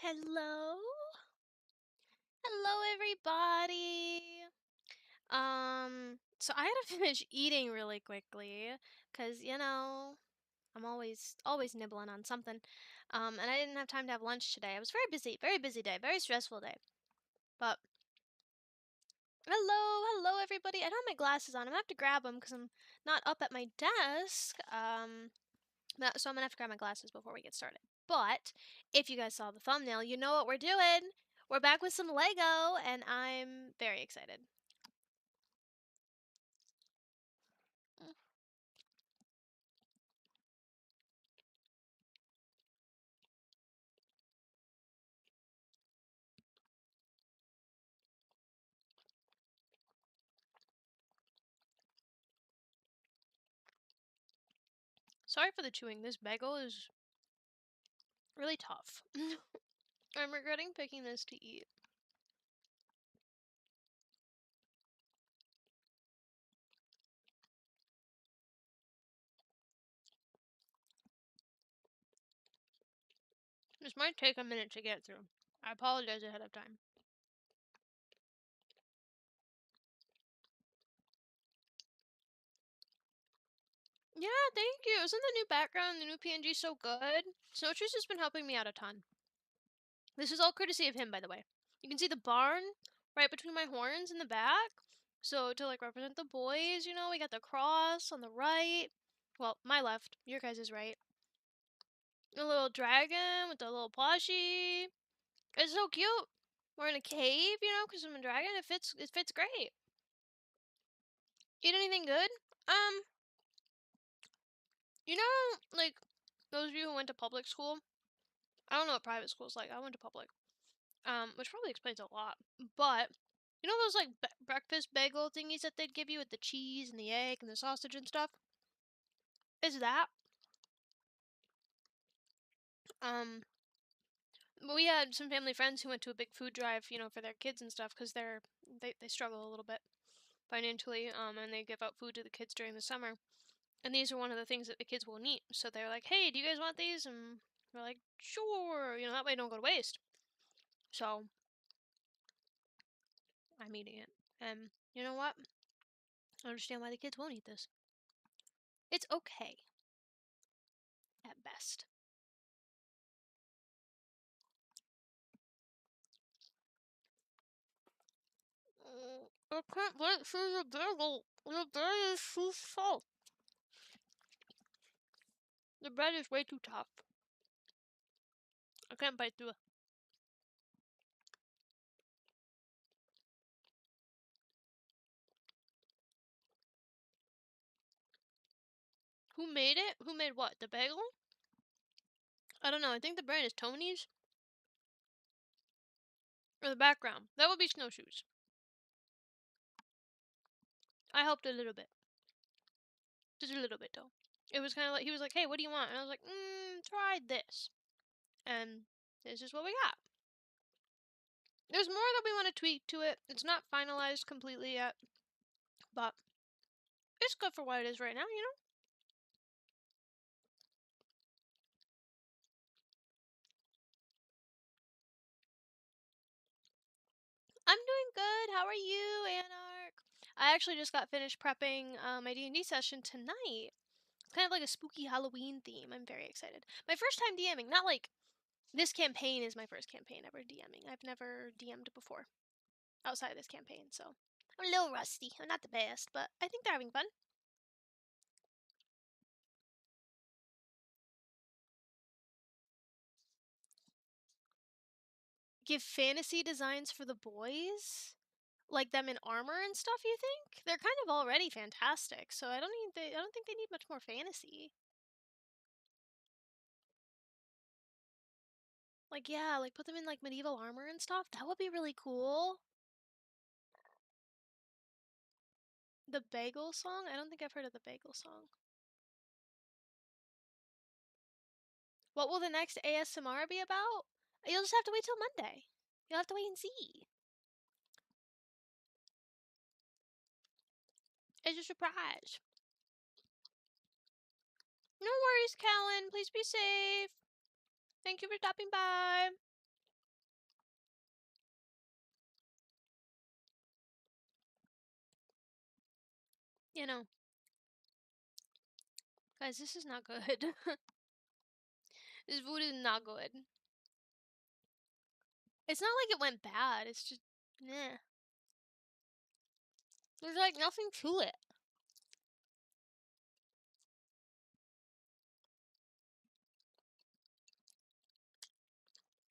Hello? Hello, everybody. So I had to finish eating really quickly, cause I'm always nibbling on something. And I didn't have time to have lunch today. I was very busy day, very stressful day. But hello, everybody. I don't have my glasses on. I'm gonna have to grab them because I'm not up at my desk. So I'm gonna have to grab my glasses before we get started. But if you guys saw the thumbnail, you know what we're doing. We're back with some Lego, and I'm very excited. Sorry for the chewing. This bagel is really tough. I'm regretting picking this to eat. This might take a minute to get through. I apologize ahead of time. Yeah, thank you. Isn't the new background, the new PNG so good? Snowshoes has been helping me out a ton. This is all courtesy of him, by the way. You can see the barn right between my horns in the back. So to represent the boys, we got the cross on the right. Well, my left, your guys' is right. A little dragon with the little plushie. It's so cute. We're in a cave, because I'm a dragon. It fits great. Eat anything good? Those of you who went to public school, I don't know what private school's like. I went to public. Which probably explains a lot. But those breakfast bagel thingies that they'd give you with the cheese and the egg and the sausage and stuff? Is that? We had some family friends who went to a big food drive, for their kids and stuff, because they struggle a little bit financially, and they give out food to the kids during the summer. And these are one of the things that the kids will eat. So they're like, "Hey, do you guys want these?" And we're like, "Sure." That way they don't go to waste. So I'm eating it, and you know what? I understand why the kids won't eat this. It's okay, at best. I can't wait for the bagel. The bread is too soft. The bread is way too tough. I can't bite through it. Who made it? Who made what? The bagel? I don't know. I think the brand is Tony's. Or the background. That would be Snowshoes. I helped a little bit. Just a little bit, though. It was kind of like, he was like, "Hey, what do you want?" And I was like, try this. And this is what we got. There's more that we want to tweak to it. It's not finalized completely yet. But it's good for what it is right now, I'm doing good. How are you, Anarch? I actually just got finished prepping my D&D session tonight. It's kind of like a spooky Halloween theme. I'm very excited. My first time DMing. Not like this campaign is my first campaign ever DMing. I've never DM'd before outside of this campaign, so I'm a little rusty. I'm not the best, but I think they're having fun. Give fantasy designs for the boys? Like them in armor and stuff, you think? They're kind of already fantastic, so I don't think they need much more fantasy. Yeah, put them in medieval armor and stuff. That would be really cool. The bagel song? I don't think I've heard of the bagel song. What will the next ASMR be about? You'll just have to wait till Monday. You'll have to wait and see. It's a surprise. No worries, Callan. Please be safe. Thank you for stopping by. You know. Guys, this is not good. This food is not good. It's not like it went bad. It's just, meh. There's like nothing to it.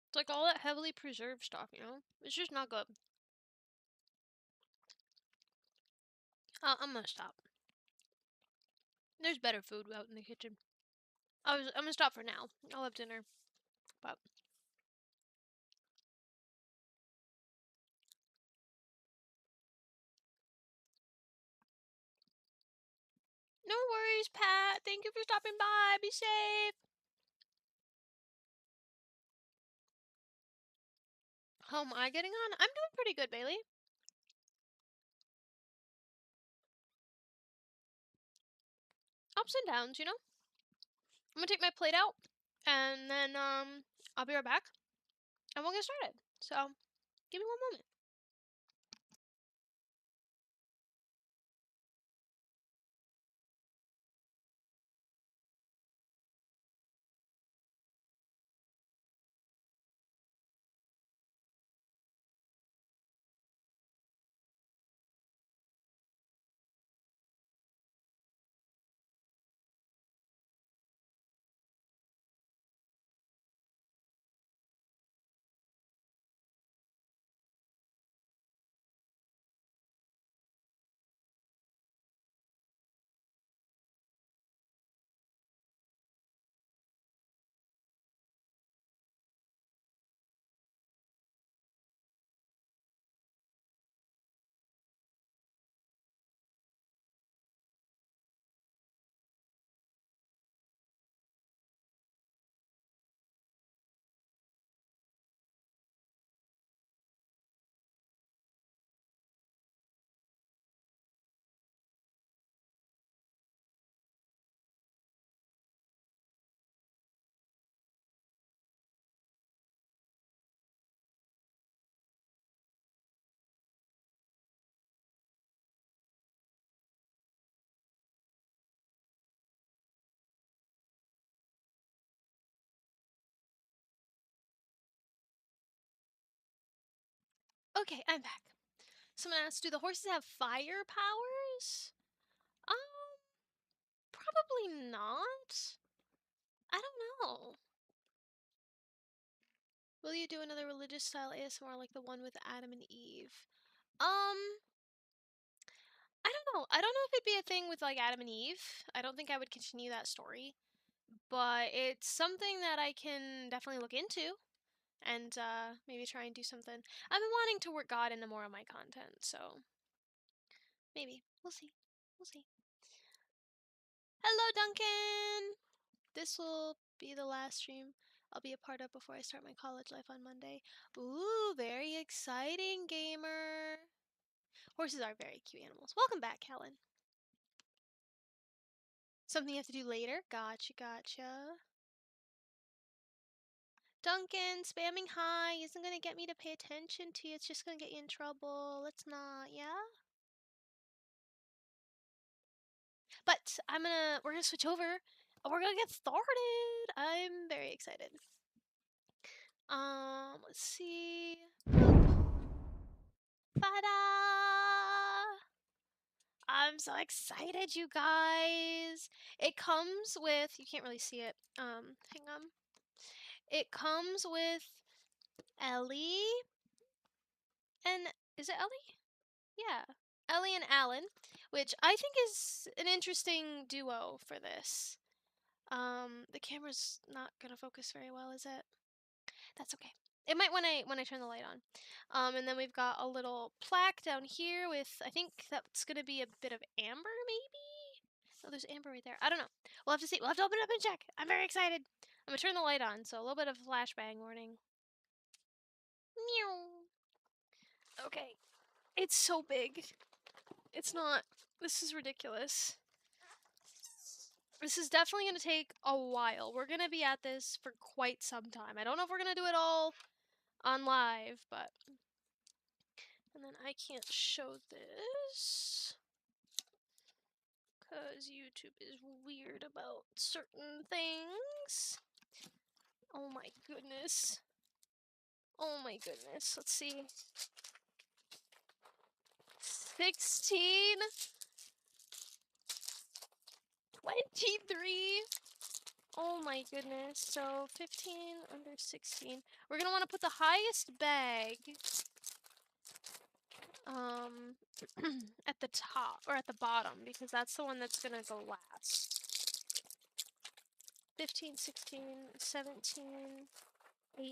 It's like all that heavily preserved stuff, you know? It's just not good. I'm gonna stop. There's better food out in the kitchen. I'm gonna stop for now. I'll have dinner. But no worries, Pat. Thank you for stopping by. Be safe. How am I getting on? I'm doing pretty good, Bailey. Ups and downs, you know? I'm gonna take my plate out, and then, I'll be right back, and we'll get started. So, give me one moment. Okay, I'm back. Someone asked, do the horses have fire powers? Probably not. I don't know. Will you do another religious style ASMR like the one with Adam and Eve? I don't know. I don't know if it'd be a thing with like Adam and Eve. I don't think I would continue that story. But it's something that I can definitely look into and maybe try and do something. I've been wanting to work God into more of my content, so maybe. We'll see. We'll see. Hello, Duncan! This will be the last stream I'll be a part of before I start my college life on Monday. Ooh, very exciting, gamer! Horses are very cute animals. Welcome back, Helen. Something you have to do later? Gotcha, gotcha. Duncan, spamming hi isn't gonna get me to pay attention to you. It's just gonna get you in trouble. Let's not, yeah? But we're gonna switch over. We're gonna get started. I'm very excited. Let's see. Ta-da! I'm so excited, you guys. It comes with, you can't really see it. Hang on. It comes with Ellie and, is it Ellie? Yeah. Ellie and Alan, which I think is an interesting duo for this. The camera's not gonna focus very well, is it? That's okay. It might when I turn the light on. And then we've got a little plaque down here with, I think that's gonna be a bit of amber, maybe? Oh, there's amber right there. I don't know. We'll have to see. We'll have to open it up and check. I'm very excited. I'm gonna turn the light on, so a little bit of flashbang warning. Meow. Okay. It's so big. It's not. This is ridiculous. This is definitely going to take a while. We're going to be at this for quite some time. I don't know if we're going to do it all on live, but... And then I can't show this. because YouTube is weird about certain things. Oh my goodness. Oh my goodness. Let's see. 16. 23. Oh my goodness. So 15 under 16. We're gonna want to put the highest bag at the top or at the bottom because that's the one that's gonna go last. 15, 16, 17, 18,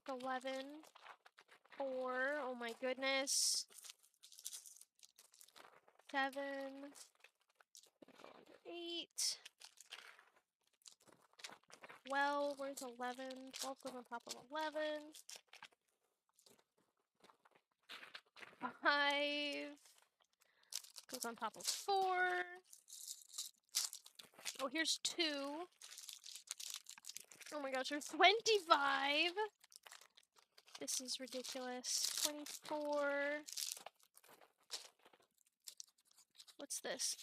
11, 4, oh my goodness, 7, 8, 12, where's 11? 12 goes on top of 11, 5 goes on top of 4, oh here's 2, oh my gosh, there's 25, this is ridiculous, 24, what's this?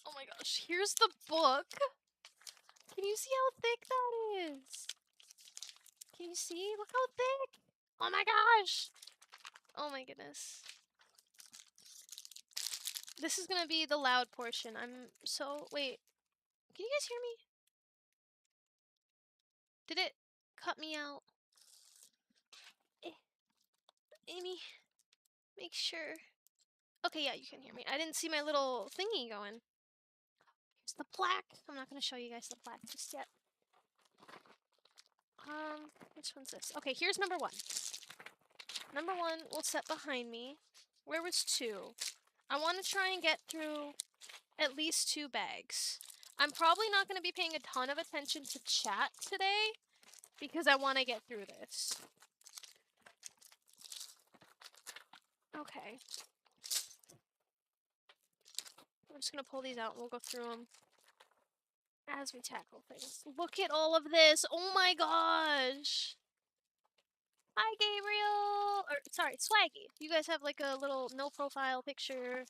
Oh my gosh, here's the book. Can you see how thick that is? Can you see? Look how thick. Oh my gosh. Oh my goodness. This is gonna be the loud portion. Wait. Can you guys hear me? Did it cut me out? Amy, make sure. Okay, yeah, you can hear me. I didn't see my little thingy going. Here's the plaque. I'm not gonna show you guys the plaque just yet. Which one's this? Okay, here's number 1. Number 1 will set behind me. Where was 2? I want to try and get through at least 2 bags. I'm probably not going to be paying a ton of attention to chat today because I want to get through this. Okay. I'm just going to pull these out and we'll go through them as we tackle things. Look at all of this. Oh my gosh. Hi, Gabriel. Sorry, Swaggy. You guys have like a little no profile picture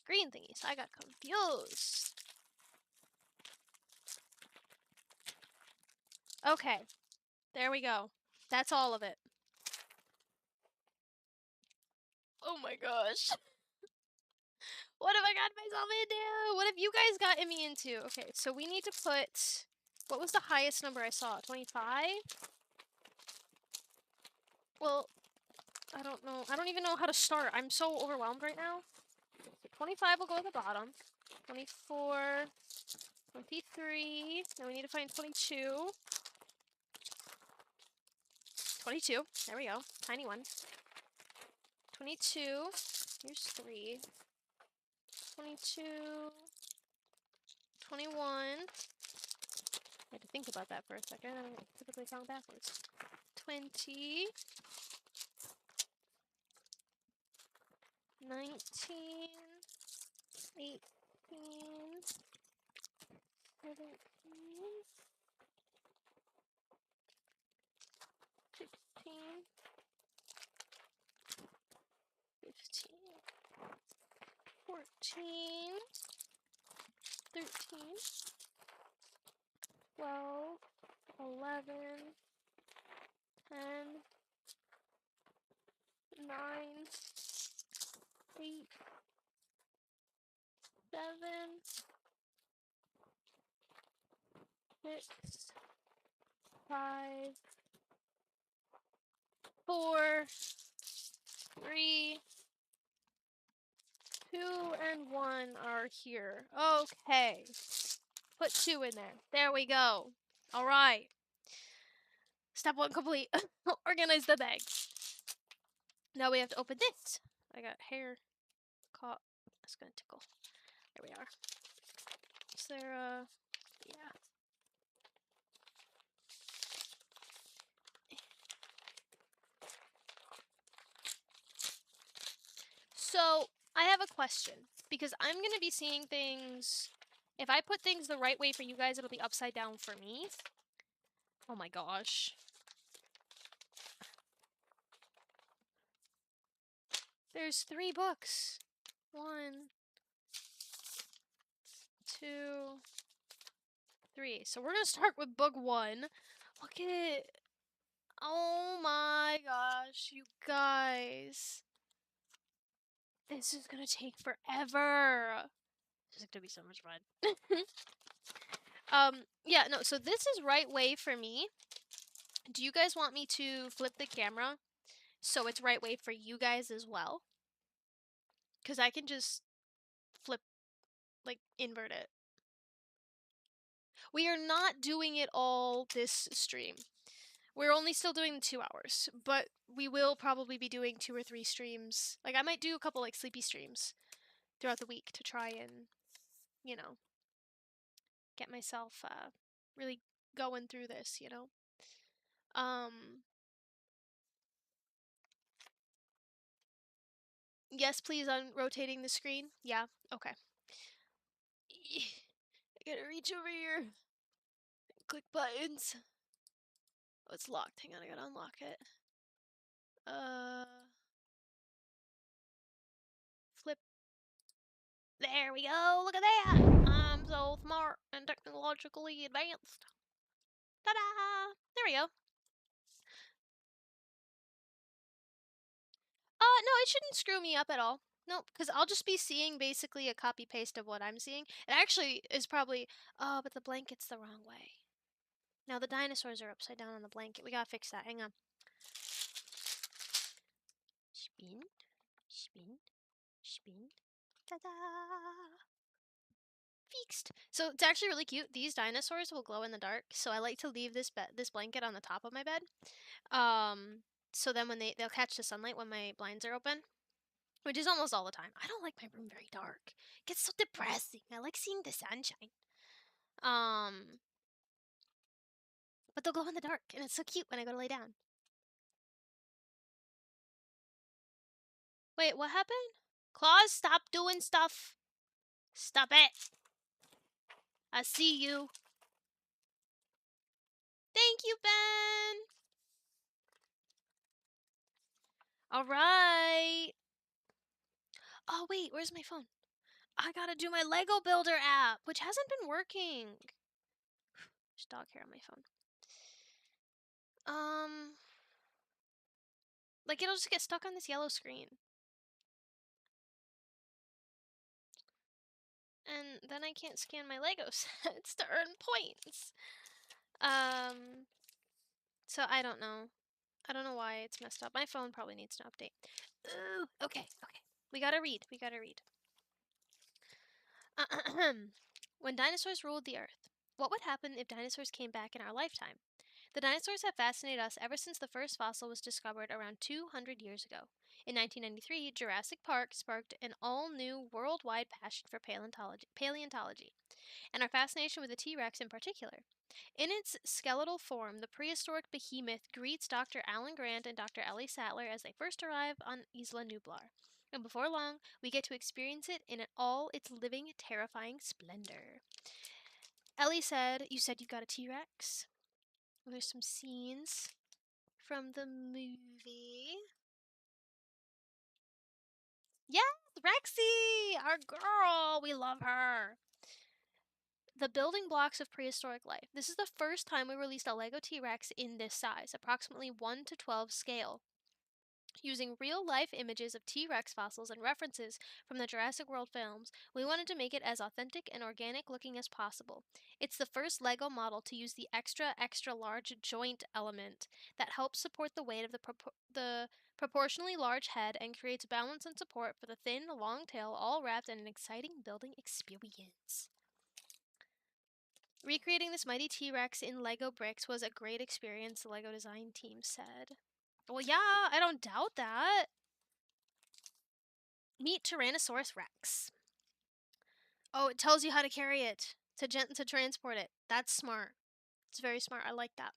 green thingy, so I got confused. Okay. There we go. That's all of it. Oh my gosh. What have I got myself into? What have you guys gotten me into? Okay, so we need to put... What was the highest number I saw? 25? Well, I don't know. I don't even know how to start. I'm so overwhelmed right now. So 25 will go at the bottom. 24. 23. Now we need to find 22. 22. There we go. Tiny one. 22. Here's 3. 22. 21. I had to think about that for a second. I don't typically count backwards. 20. 19. 18. 17. 16. 15. 14. 13. 12. 11. 10. 9. 8. 7. 6. 5. 4. 3. 2 and 1 are here. Okay. Put 2 in there. There we go. Alright. Step 1 complete. Organize the bag. Now we have to open this. I got hair caught. That's gonna tickle. There we are. Is there yeah. So, I have a question. Because I'm gonna be seeing things... If I put things the right way for you guys, it'll be upside down for me. Oh my gosh. There's 3 books. 1, 2, 3. So we're gonna start with book 1. Look at it. Oh my gosh, you guys. This is gonna take forever. This is gonna be so much fun. Yeah, no, so this is right way for me. Do you guys want me to flip the camera so it's right way for you guys as well? Because I can just flip, like, invert it. We are not doing it all this stream. We're only still doing the 2 hours, but we will probably be doing 2 or 3 streams. Like, I might do a couple, like, sleepy streams throughout the week to try and, you know, get myself, really going through this, you know? Yes, please, on rotating the screen. Yeah, okay. I gotta reach over here. Click buttons. Oh, it's locked. Hang on, I gotta unlock it. Flip. There we go. Look at that. I'm so smart and technologically advanced. Ta-da! There we go. No, it shouldn't screw me up at all. Nope, because I'll just be seeing basically a copy paste of what I'm seeing. It actually is probably, oh, but the blanket's the wrong way. Now the dinosaurs are upside down on the blanket. We gotta fix that. Hang on. Spin, spin, spin. Ta-da! Fixed. So it's actually really cute. These dinosaurs will glow in the dark. So I like to leave this blanket on the top of my bed. So then when they'll catch the sunlight when my blinds are open, which is almost all the time. I don't like my room very dark. It gets so depressing. I like seeing the sunshine. But they'll glow in the dark, and it's so cute when I go to lay down. Wait, what happened? Claus, stop doing stuff. Stop it. I see you. Thank you, Ben. All right. Oh, wait, where's my phone? I gotta do my Lego Builder app, which hasn't been working. There's dog hair on my phone. Like, it'll just get stuck on this yellow screen. And then I can't scan my Lego sets to earn points. So I don't know. I don't know why it's messed up. My phone probably needs an update. Ooh, okay. We gotta read. When dinosaurs ruled the earth. What would happen if dinosaurs came back in our lifetime? The dinosaurs have fascinated us ever since the first fossil was discovered around 200 years ago. In 1993, Jurassic Park sparked an all-new worldwide passion for paleontology, and our fascination with the T-Rex in particular. In its skeletal form, the prehistoric behemoth greets Dr. Alan Grant and Dr. Ellie Sattler as they first arrive on Isla Nublar. And before long, we get to experience it in all its living, terrifying splendor. Ellie said, "You said you got a T-Rex?" There's some scenes from the movie. Yes, Rexy! Our girl! We love her! The building blocks of prehistoric life. This is the first time we released a Lego T-Rex in this size, approximately 1 to 12 scale. Using real-life images of T-Rex fossils and references from the Jurassic World films, we wanted to make it as authentic and organic looking as possible. It's the first Lego model to use the extra large joint element that helps support the weight of the proportionally large head and creates balance and support for the thin, long tail, all wrapped in an exciting building experience. Recreating this mighty T-Rex in Lego bricks was a great experience, the Lego design team said. Well, yeah, I don't doubt that. Meet Tyrannosaurus Rex. Oh, it tells you how to carry it, to transport it. That's smart. It's very smart. I like that.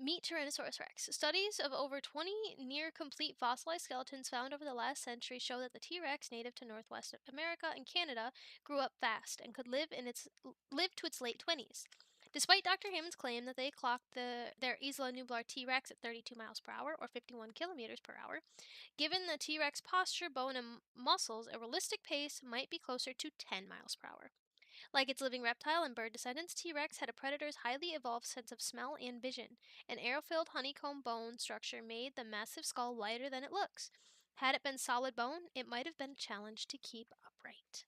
Meet Tyrannosaurus Rex. Studies of over 20 near-complete fossilized skeletons found over the last century show that the T-Rex, native to Northwest America and Canada, grew up fast and could live to its late 20s. Despite Dr. Hammond's claim that they clocked their Isla Nublar T-Rex at 32 miles per hour or 51 kilometers per hour, given the T-Rex posture, bone, and muscles, a realistic pace might be closer to 10 miles per hour. Like its living reptile and bird descendants, T-Rex had a predator's highly evolved sense of smell and vision. An arrow-filled honeycomb bone structure made the massive skull lighter than it looks. Had it been solid bone, it might have been a challenge to keep upright.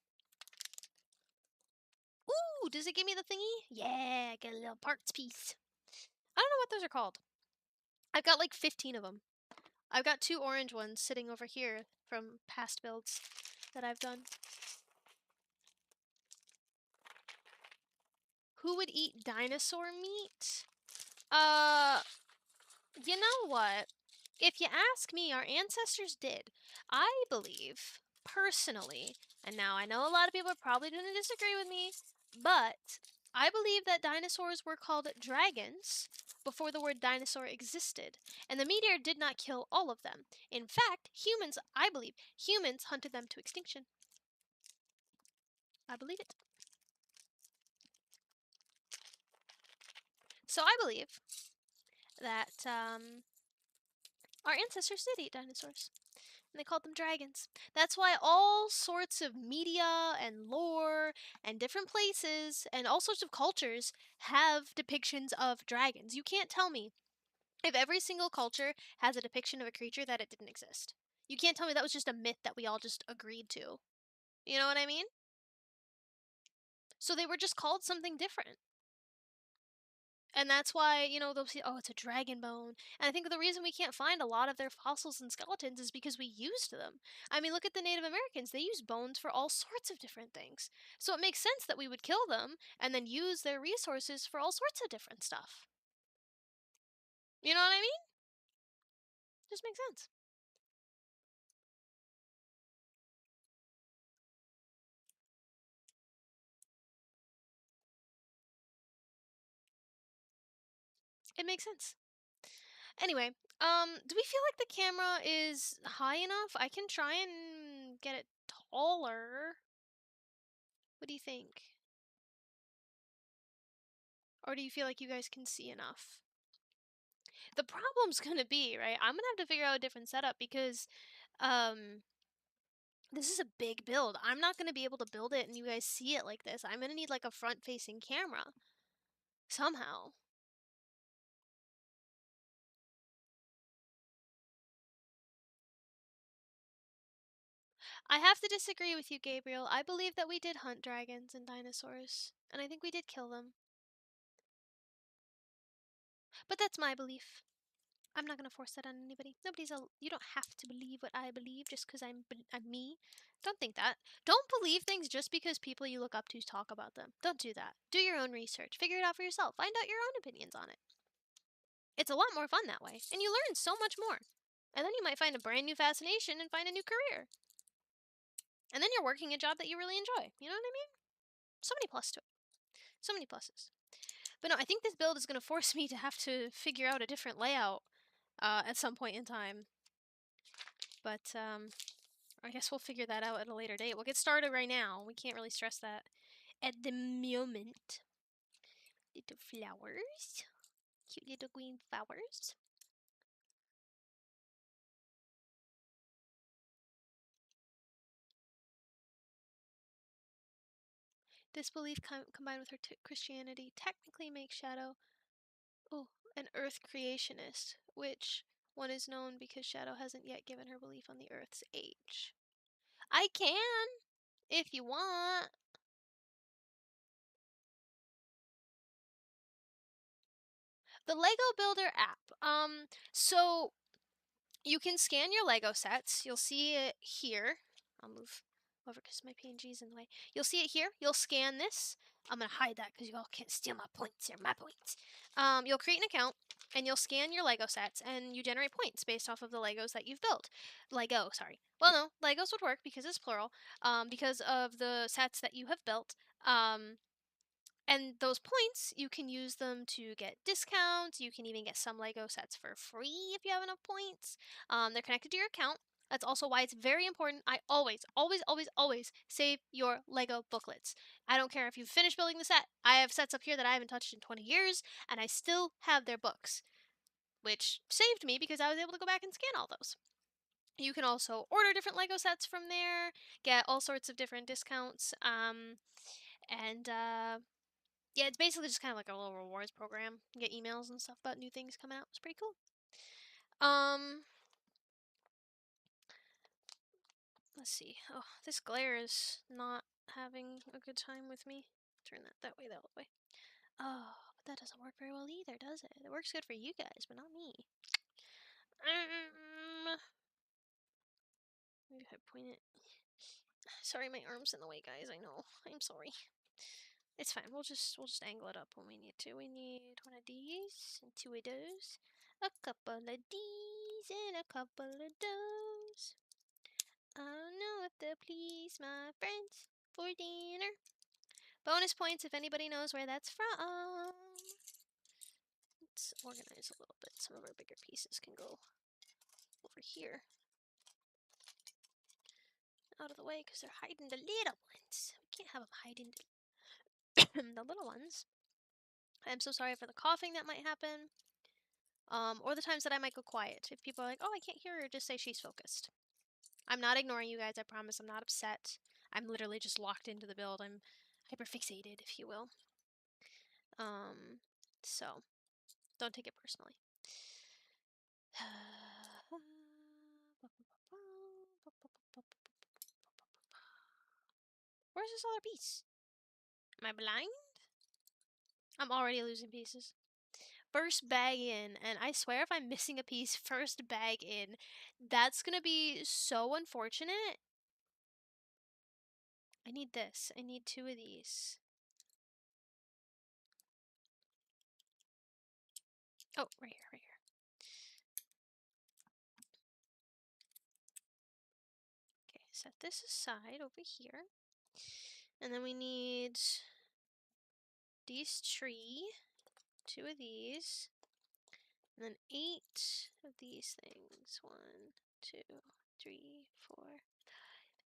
Ooh, does it give me the thingy? Yeah, I get a little parts piece. I don't know what those are called. I've got like 15 of them. I've got 2 orange ones sitting over here from past builds that I've done. Who would eat dinosaur meat? You know what? If you ask me, our ancestors did. I believe, personally, and now I know a lot of people are probably going to disagree with me, but I believe that dinosaurs were called dragons before the word dinosaur existed, and the meteor did not kill all of them. In fact, I believe, humans hunted them to extinction. I believe it. So I believe that our ancestors did eat dinosaurs. And they called them dragons. That's why all sorts of media and lore and different places and all sorts of cultures have depictions of dragons. You can't tell me if every single culture has a depiction of a creature that it didn't exist. You can't tell me that was just a myth that we all just agreed to. You know what I mean? So they were just called something different. And that's why, they'll say, oh, it's a dragon bone. And I think the reason we can't find a lot of their fossils and skeletons is because we used them. I mean, look at the Native Americans. They use bones for all sorts of different things. So it makes sense that we would kill them and then use their resources for all sorts of different stuff. You know what I mean? Just makes sense. It makes sense. Anyway, do we feel like the camera is high enough? I can try and get it taller. What do you think? Or do you feel like you guys can see enough? The problem's gonna be, right, I'm gonna have to figure out a different setup because, this is a big build. I'm not gonna be able to build it and you guys see it like this. I'm gonna need, like, a front-facing camera. Somehow. I have to disagree with you, Gabriel. I believe that we did hunt dragons and dinosaurs, and I think we did kill them. But that's my belief. I'm not gonna force that on anybody. You don't have to believe what I believe just because I'm me. Don't think that. Don't believe things just because people you look up to talk about them. Don't do that. Do your own research. Figure it out for yourself. Find out your own opinions on it. It's a lot more fun that way, and you learn so much more. And then you might find a brand new fascination and find a new career. And then you're working a job that you really enjoy. You know what I mean? So many plus to it. So many pluses. But no, I think this build is going to force me to have to figure out a different layout at some point in time. But I guess we'll figure that out at a later date. We'll get started right now. We can't really stress that at the moment. Little flowers. Cute little green flowers. This belief combined with her Christianity technically makes Shadow an Earth creationist, which one is known because Shadow hasn't yet given her belief on the Earth's age. I can, if you want. The Lego Builder app. So you can scan your Lego sets. You'll see it here. I'll move over because my PNG's in the way. You'll see it here. You'll scan this. I'm going to hide that because you all can't steal my points. They're my points. You'll create an account and you'll scan your Lego sets and you generate points based off of the Legos that you've built. Lego, sorry. Well, no, Legos would work because it's plural, because of the sets that you have built. And those points, you can use them to get discounts. You can even get some Lego sets for free if you have enough points. They're connected to your account. That's also why it's very important. I always, always, always, always save your Lego booklets. I don't care if you've finished building the set. I have sets up here that I haven't touched in 20 years, and I still have their books, which saved me because I was able to go back and scan all those. You can also order different Lego sets from there, get all sorts of different discounts, and yeah, it's basically just kind of like a little rewards program. You get emails and stuff about new things coming out. It's pretty cool. Let's see. Oh, this glare is not having a good time with me. Turn that way, that way. Oh, but that doesn't work very well either, does it? It works good for you guys, but not me. Maybe if I point it. Sorry, my arm's in the way, guys. I know. I'm sorry. It's fine. We'll just angle it up when we need to. We need one of these and two of those, a couple of these and a couple of those. I don't know if they'll please my friends for dinner. Bonus points if anybody knows where that's from. Let's organize a little bit. Some of our bigger pieces can go over here. Out of the way because they're hiding the little ones. We can't have them hiding the little ones. I'm so sorry for the coughing that might happen. Or the times that I might go quiet. If people are like, oh, I can't hear her, just say she's focused. I'm not ignoring you guys, I promise. I'm not upset. I'm literally just locked into the build. I'm hyperfixated, if you will. So don't take it personally. Where's this other piece? Am I blind? I'm already losing pieces. First bag in, and I swear if I'm missing a piece first bag in, that's gonna be so unfortunate. I need this. I need two of these. Oh, right here, right here. Okay, set this aside over here. And then we need these three, two of these, and then 8 of these things. 1, 2, 3, 4,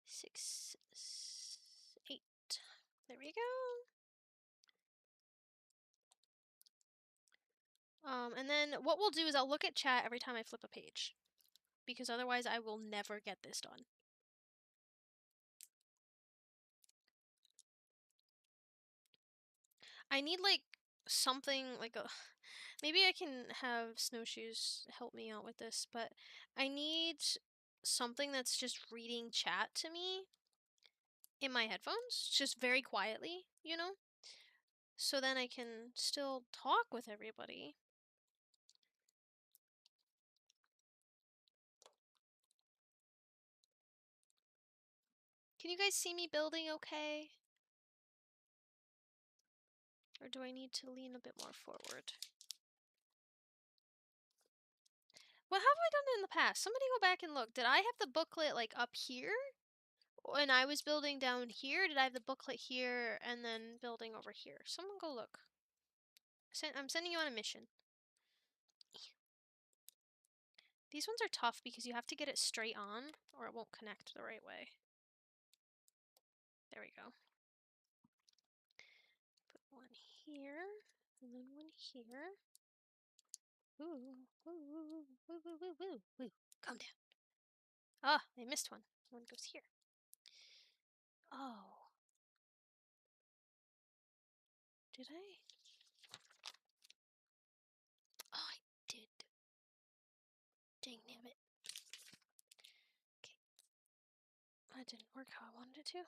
6, 8. There we go. And then what we'll do is I'll look at chat every time I flip a page, because otherwise I will never get this done. I need like something like a maybe I can have snowshoes help me out with this, but I need something that's just reading chat to me in my headphones, just very quietly, you know? So then I can still talk with everybody. Can you guys see me building okay? Or do I need to lean a bit more forward? What have I done in the past? Somebody go back and look. Did I have the booklet like up here? When I was building down here, did I have the booklet here and then building over here? Someone go look. I'm sending you on a mission. These ones are tough because you have to get it straight on or it won't connect the right way. There we go. Put one here and then one here. Ooh, ooh, ooh, ooh, ooh, ooh, ooh, ooh. Calm down. Ah, I missed one. One goes here. Oh. Did I? Oh, I did. Dang nabbit. Okay. That didn't work how I wanted it to.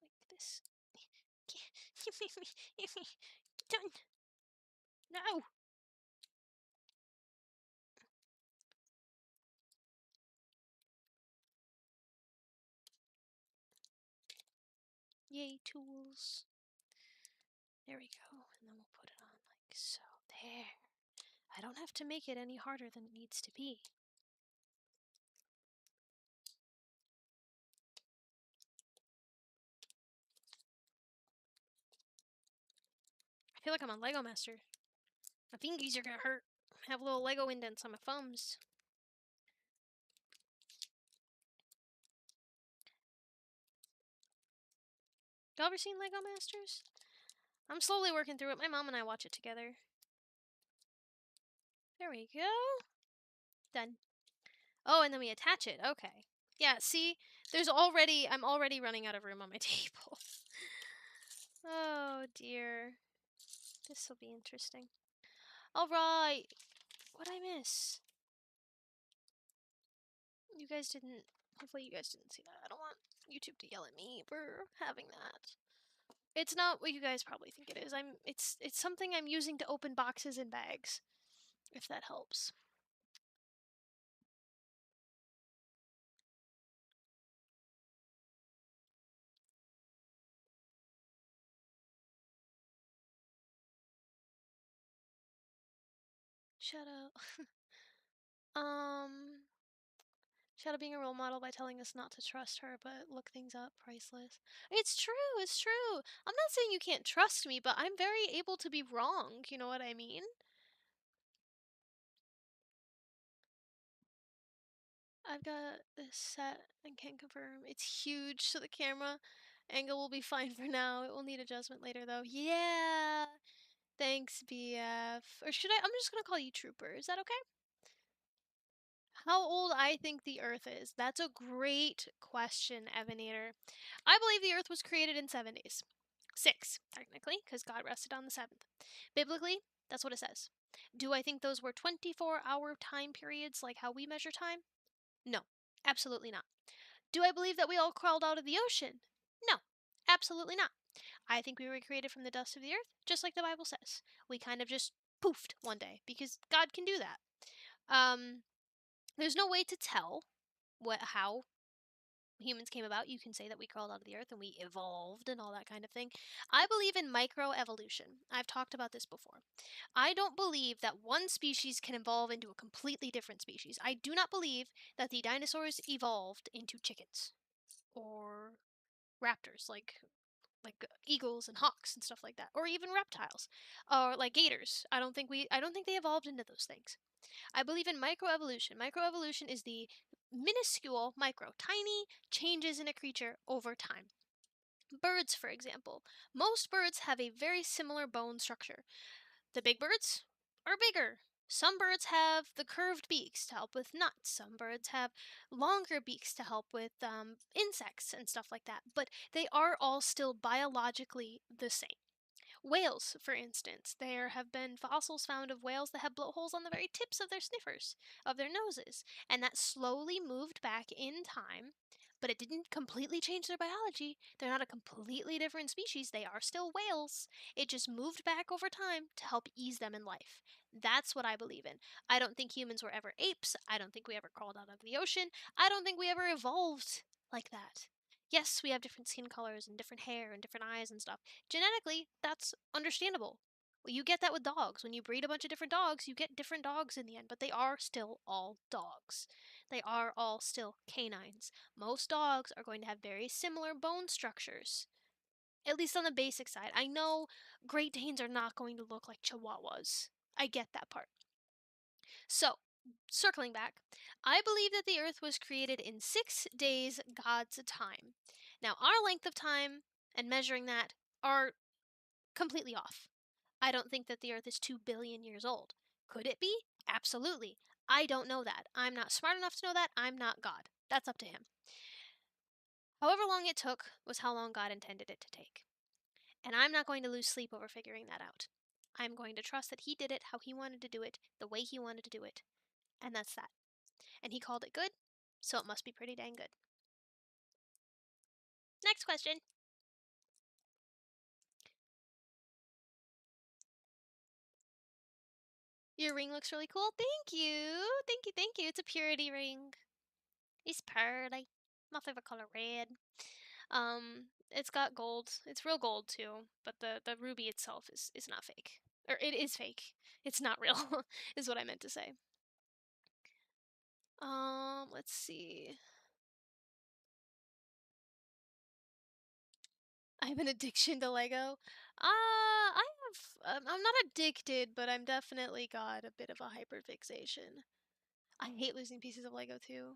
Like this. Give me, done. No. Yay, tools. There we go, and then we'll put it on like so. There. I don't have to make it any harder than it needs to be. feel like I'm on Lego Master. My fingies are gonna hurt. I have little Lego indents on my thumbs. Y'all ever seen Lego Masters? I'm slowly working through it. My mom and I watch it together. There we go. Done. Oh, and then we attach it. Okay. Yeah, see? I'm already running out of room on my table. Oh, dear. This will be interesting. Alright. What'd I miss? You guys didn't... Hopefully you guys didn't see that. I don't want YouTube to yell at me for having that. It's not what you guys probably think it is. It's something I'm using to open boxes and bags. If that helps. Shadow. Shadow being a role model by telling us not to trust her, but look things up, priceless. It's true, it's true. I'm not saying you can't trust me, but I'm very able to be wrong, you know what I mean? I've got this set and can confirm it's huge, so the camera angle will be fine for now. It will need adjustment later, though. Yeah! Thanks, BF. Or should I? I'm just gonna call you Trooper. Is that okay? How old I think the Earth is? That's a great question, Evanator. I believe the Earth was created in 7 days. 6, technically, because God rested on the 7th. Biblically, that's what it says. Do I think those were 24-hour time periods like how we measure time? No, absolutely not. Do I believe that we all crawled out of the ocean? No, absolutely not. I think we were created from the dust of the earth, just like the Bible says. We kind of just poofed one day because God can do that. There's no way to tell how humans came about. You can say that we crawled out of the earth and we evolved and all that kind of thing. I believe in microevolution. I've talked about this before. I don't believe that one species can evolve into a completely different species. I do not believe that the dinosaurs evolved into chickens or raptors like eagles and hawks and stuff like that, or even reptiles, or like gators. I don't think they evolved into those things. I believe in microevolution. Microevolution is the minuscule, tiny changes in a creature over time. Birds, for example. Most birds have a very similar bone structure. The big birds are bigger. Some birds have the curved beaks to help with nuts. Some birds have longer beaks to help with insects and stuff like that. But they are all still biologically the same. Whales, for instance, there have been fossils found of whales that have blowholes on the very tips of their sniffers, of their noses, and that slowly moved back in time, but it didn't completely change their biology. They're not a completely different species, they are still whales. It just moved back over time to help ease them in life. That's what I believe in. I don't think humans were ever apes. I don't think we ever crawled out of the ocean. I don't think we ever evolved like that. Yes, we have different skin colors and different hair and different eyes and stuff. Genetically, that's understandable. Well, you get that with dogs. When you breed a bunch of different dogs, you get different dogs in the end, but they are still all dogs. They are all still canines. Most dogs are going to have very similar bone structures, at least on the basic side. I know Great Danes are not going to look like Chihuahuas. I get that part. So, circling back, I believe that the Earth was created in 6 days God's time. Now, our length of time and measuring that are completely off. I don't think that the Earth is 2 billion years old. Could it be? Absolutely. I don't know that. I'm not smart enough to know that. I'm not God. That's up to him. However long it took was how long God intended it to take. And I'm not going to lose sleep over figuring that out. I'm going to trust that he did it how he wanted to do it, the way he wanted to do it. And that's that. And he called it good, so it must be pretty dang good. Next question. Your ring looks really cool. Thank you. Thank you, thank you. It's a purity ring. It's pretty. My favorite color, red. It's got gold. It's real gold too, but the ruby itself is not fake. Or it is fake. It's not real, is what I meant to say. Let's see. I have an addiction to Lego. I have. I'm not addicted, but I'm definitely got a bit of a hyperfixation. I hate losing pieces of Lego too.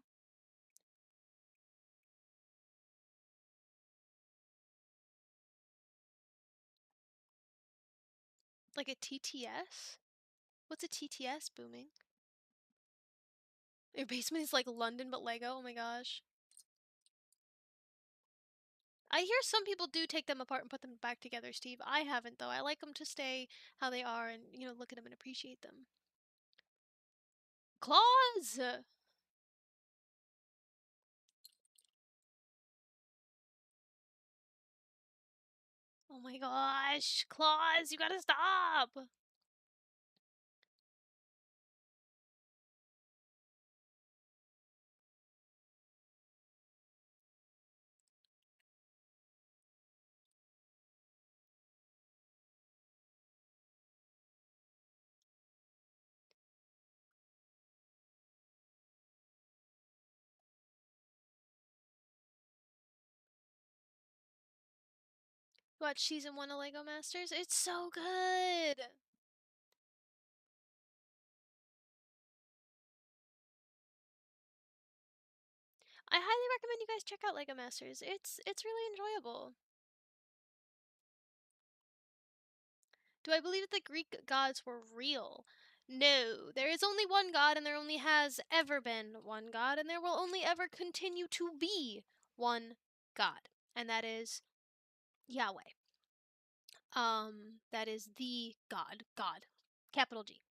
Like a TTS? What's a TTS, Booming? Your basement is like London but Lego? Oh my gosh. I hear some people do take them apart and put them back together, Steve. I haven't though. I like them to stay how they are and, look at them and appreciate them. Claws! Oh my gosh, Claws, you gotta stop! Watch season 1 of Lego Masters? It's so good! I highly recommend you guys check out Lego Masters. It's really enjoyable. Do I believe that the Greek gods were real? No. There is only one God, and there only has ever been one God, and there will only ever continue to be one God. And that is Yahweh. That is the God. God. Capital G.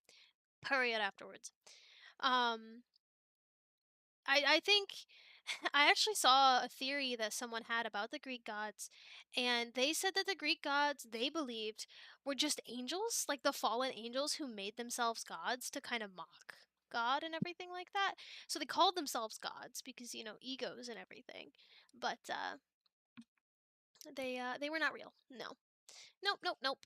Period afterwards. Um, I think I actually saw a theory that someone had about the Greek gods, and they said that the Greek gods they believed were just angels, like the fallen angels who made themselves gods to kind of mock God and everything like that. So they called themselves gods because egos and everything, but they were not real. No, nope, nope, nope.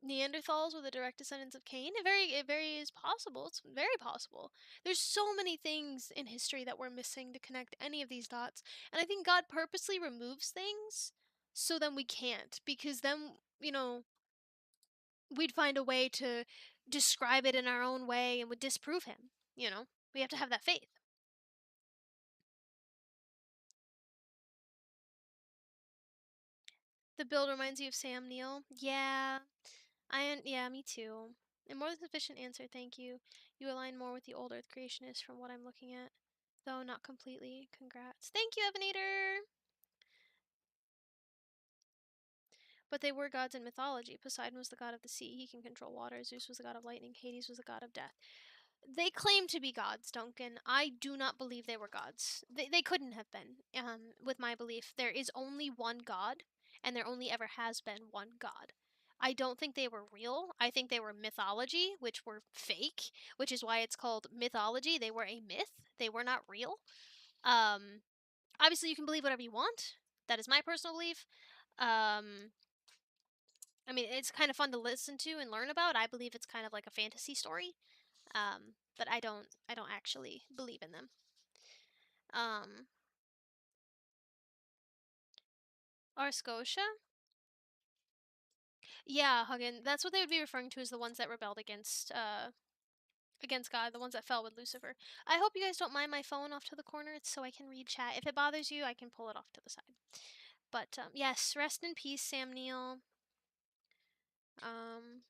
Neanderthals were the direct descendants of Cain? It very is possible. It's very possible. There's so many things in history that we're missing to connect any of these dots. And I think God purposely removes things so then we can't because then, we'd find a way to describe it in our own way and would disprove him. We have to have that faith. The build reminds you of Sam Neill. Yeah. Yeah, me too. A more than sufficient answer, thank you. You align more with the old Earth creationists from what I'm looking at. Though not completely. Congrats. Thank you, Evanator! But they were gods in mythology. Poseidon was the god of the sea. He can control water. Zeus was the god of lightning. Hades was the god of death. They claim to be gods, Duncan. I do not believe they were gods. They couldn't have been. With my belief, there is only one god, and there only ever has been one god. I don't think they were real. I think they were mythology, which were fake, which is why it's called mythology. They were a myth. They were not real. Obviously, you can believe whatever you want. That is my personal belief. Um, I mean, it's kind of fun to listen to and learn about. I believe it's kind of like a fantasy story. But I don't actually believe in them. Um, or Scotia? Yeah, Huggin. That's what they would be referring to as the ones that rebelled against God, the ones that fell with Lucifer. I hope you guys don't mind my phone off to the corner. It's so I can read chat. If it bothers you, I can pull it off to the side. But yes, rest in peace, Sam Neill. Um,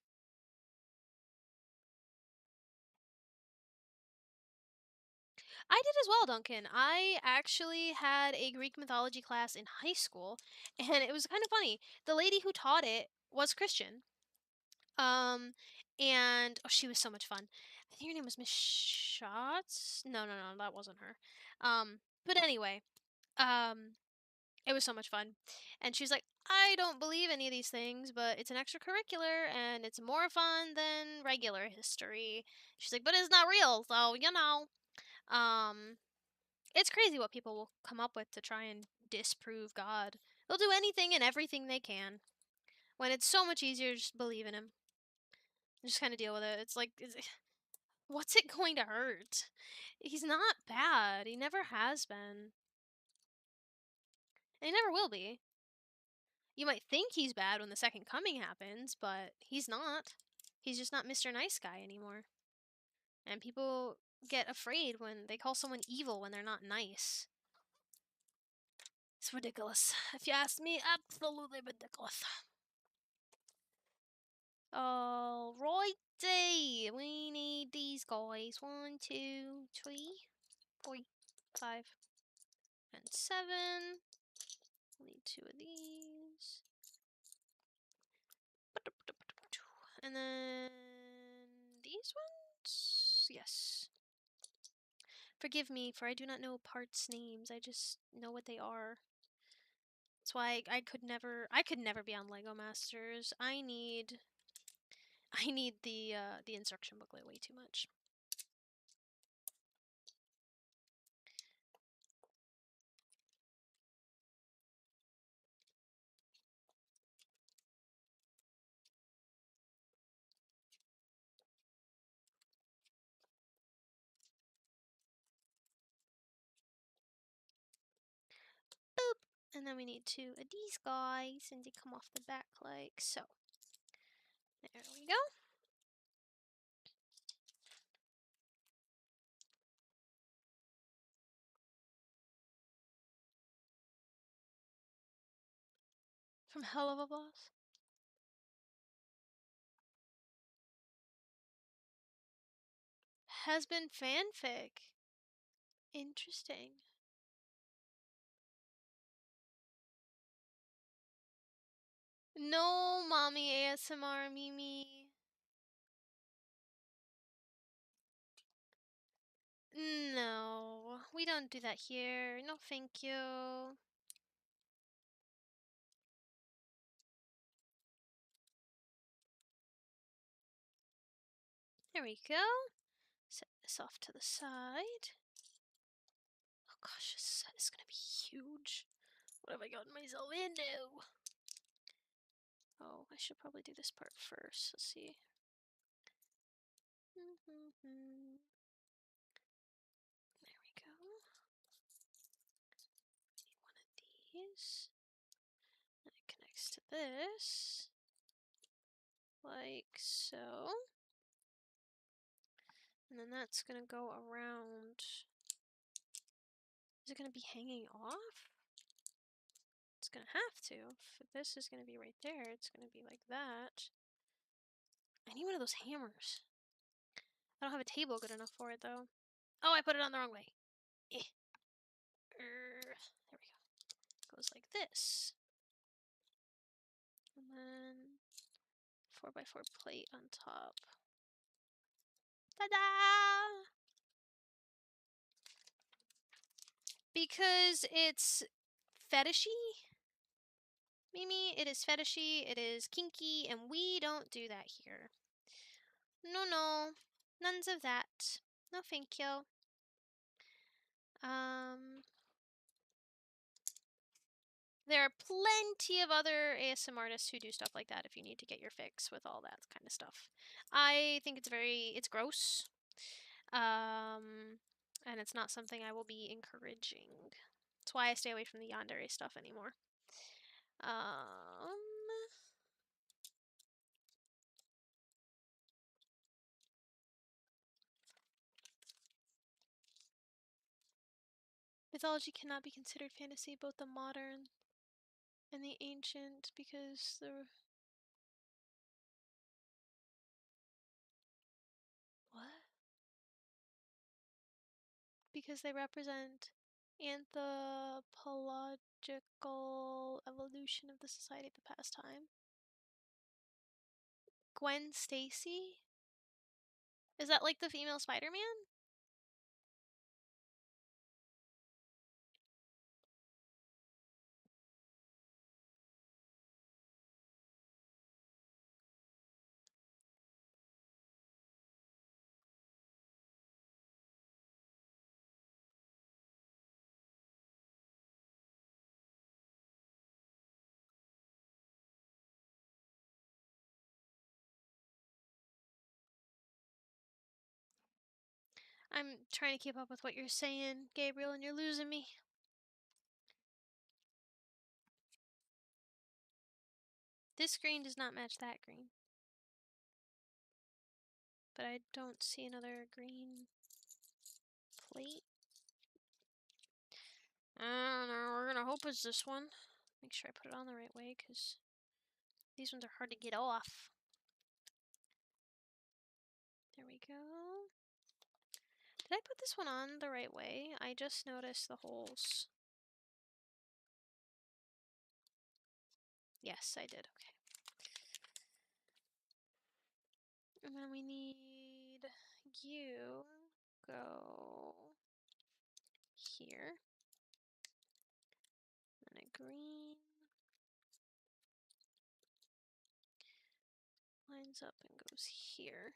I did as well, Duncan. I actually had a Greek mythology class in high school, and it was kind of funny. The lady who taught it was Christian. Um, and oh, she was so much fun. I think her name was Miss Schatz. No, no, no, that wasn't her. But anyway, um, it was so much fun. And she's like, I don't believe any of these things, but it's an extracurricular and it's more fun than regular history. She's like, but it's not real, so Um, it's crazy what people will come up with to try and disprove God. They'll do anything and everything they can when it's so much easier to just believe in him. Just kind of deal with it. It's like, What's it going to hurt? He's not bad. He never has been. And he never will be. You might think he's bad when the second coming happens, but he's not. He's just not Mr. Nice Guy anymore. And people get afraid when they call someone evil when they're not nice. It's ridiculous. If you ask me, absolutely ridiculous. Alrighty, we need these guys. 1, 2, 3, 4, 5, and 7. We need 2 of these. And then these ones? Yes. Forgive me, for I do not know parts names. I just know what they are. That's why I could never be on Lego Masters. I need the instruction booklet way too much. Boop! And then we need 2 of these guys, and they come off the back like so. There we go. From Helluva Boss. Has been fanfic. Interesting. No, mommy ASMR, Mimi. No, we don't do that here. No, thank you. There we go. Set this off to the side. Oh gosh, this set is gonna be huge. What have I gotten myself into? Oh, I should probably do this part first. Let's see. There we go. Need one of these. And it connects to this. Like so. And then that's gonna go around. Is it gonna be hanging off? It's gonna have to. If this is gonna be right there, it's gonna be like that. I need one of those hammers. I don't have a table good enough for it though. Oh, I put it on the wrong way. There we go. Goes like this. And then 4x4 plate on top. Ta-da! Because it's fetishy. Mimi, it is fetishy, it is kinky, and we don't do that here. No, no. None's of that. No, thank you. There are plenty of other ASMR artists who do stuff like that if you need to get your fix with all that kind of stuff. I think it's gross. And it's not something I will be encouraging. That's why I stay away from the yandere stuff anymore. Mythology cannot be considered fantasy, both the modern and the ancient, because the... What? Because they represent anthropological evolution of the society of the past time. Gwen Stacy? Is that like the female Spider-Man? I'm trying to keep up with what you're saying, Gabriel, and you're losing me. This green does not match that green. But I don't see another green plate. I don't know, we're gonna hope it's this one. Make sure I put it on the right way, because these ones are hard to get off. There we go. Did I put this one on the right way? I just noticed the holes. Yes, I did. Okay. And then we need you go here. And a green lines up and goes here.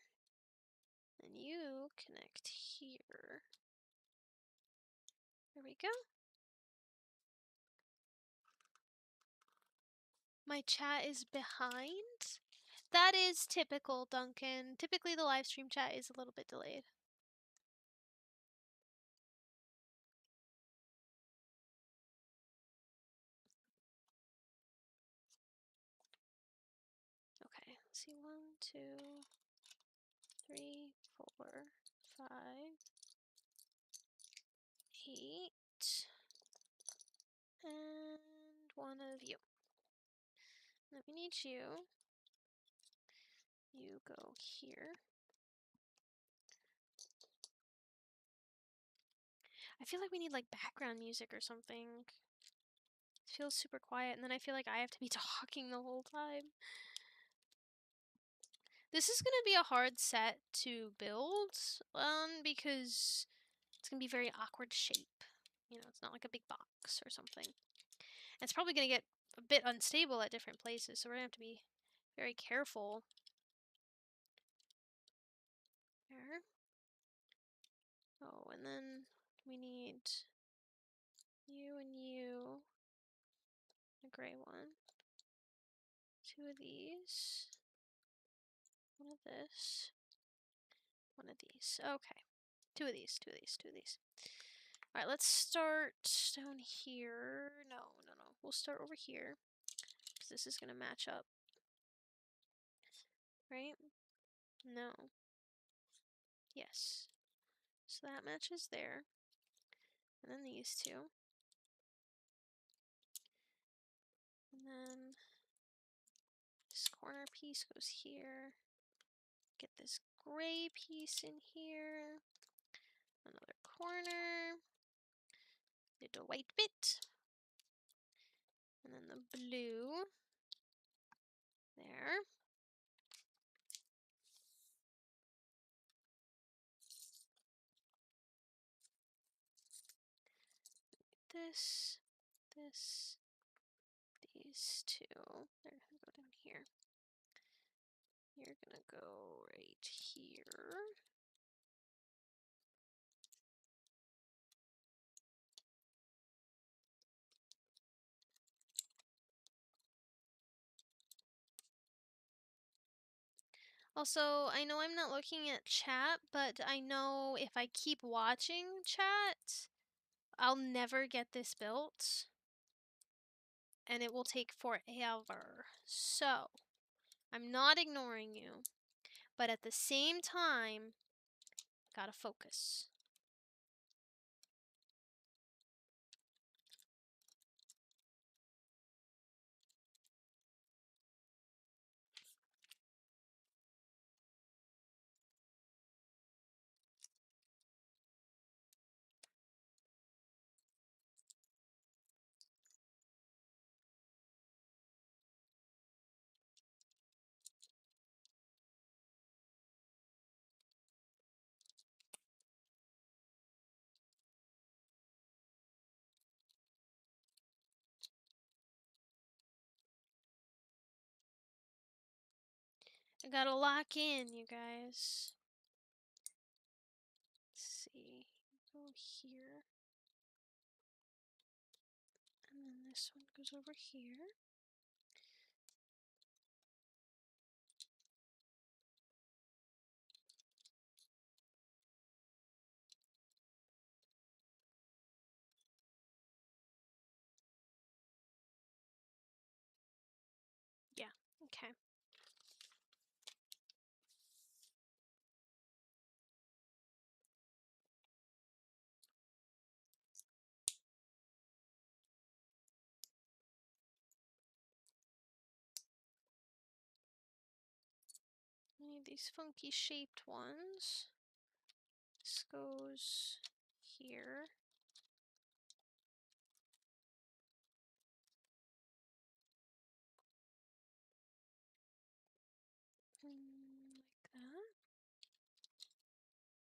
And you connect here. There we go. My chat is behind. That is typical, Duncan. Typically the live stream chat is a little bit delayed. Okay, let's see. 1, 2, 3, 4, 5, 8. And one of you. Then we need you. You go here. I feel like we need like background music or something. It feels super quiet, and then I feel like I have to be talking the whole time. This is gonna be a hard set to build, because it's gonna be very awkward shape. You know, it's not like a big box or something. And it's probably gonna get a bit unstable at different places, so we're gonna have to be very careful. There. Oh, and then we need you and you. A gray one. 2 of these. 1 of this. 1 of these. Okay. 2 of these, 2 of these, 2 of these. Alright, let's start down here. No. We'll start over here. Because this is going to match up. Right? No. Yes. So that matches there. And then these two. And then this corner piece goes here. Get this gray piece in here. Another corner. Little white bit. And then the blue. There. This, these two. They're gonna go down here. You're gonna go right here. Also, I know I'm not looking at chat, but I know if I keep watching chat, I'll never get this built. And it will take forever. So, I'm not ignoring you. But at the same time, gotta focus. I gotta lock in, you guys. Let's see. Go here. And then this one goes over here. Need these funky shaped ones. This goes here. Like that.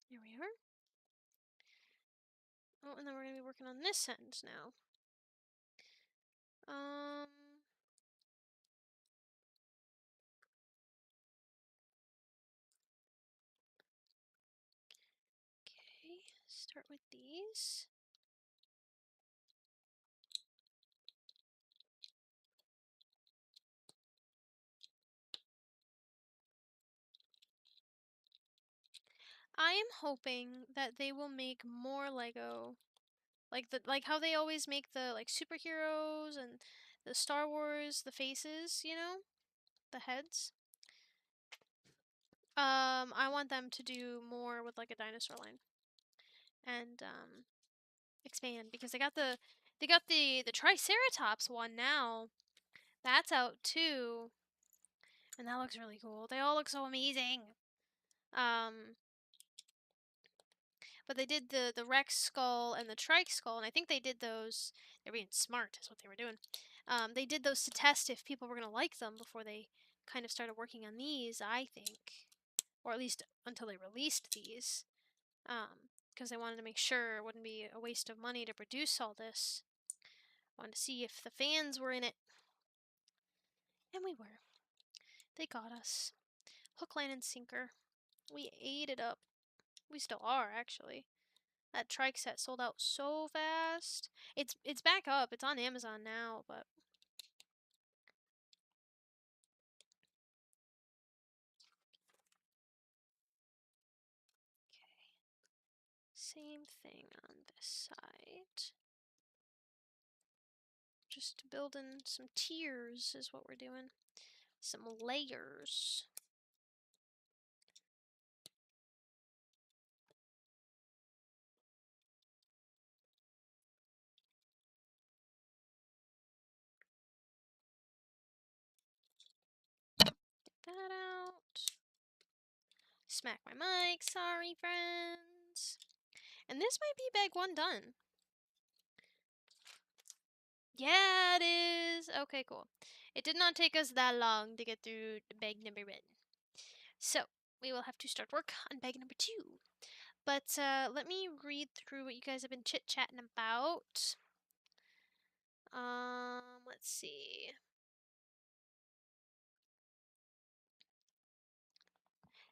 There we are. Oh, and then we're going to be working on this end now. Okay, start with these. I am hoping that they will make more Lego, like how they always make the like superheroes and the Star Wars, the faces, you know, the heads. I want them to do more with like a dinosaur line and expand because they got the Triceratops one now. That's out too, and that looks really cool. They all look so amazing. But they did the Rex skull and the Trike skull, and I think they did those. They're being smart, is what they were doing. They did those to test if people were gonna like them before they kind of started working on these. I think, or at least until they released these, because they wanted to make sure it wouldn't be a waste of money to produce all this. Wanted to see if the fans were in it, and we were. They got us. Hook, line, and sinker. We ate it up. We still are, actually. That trike set sold out so fast. It's back up. It's on Amazon now, but okay. Same thing on this side. Just building some tiers is what we're doing. Some layers. Get that out. Smack my mic. Sorry, friends. And this might be bag one done. Yeah, it is. Okay, cool. It did not take us that long to get through bag number one. So, we will have to start work on bag number two. But let me read through what you guys have been chit-chatting about. Let's see.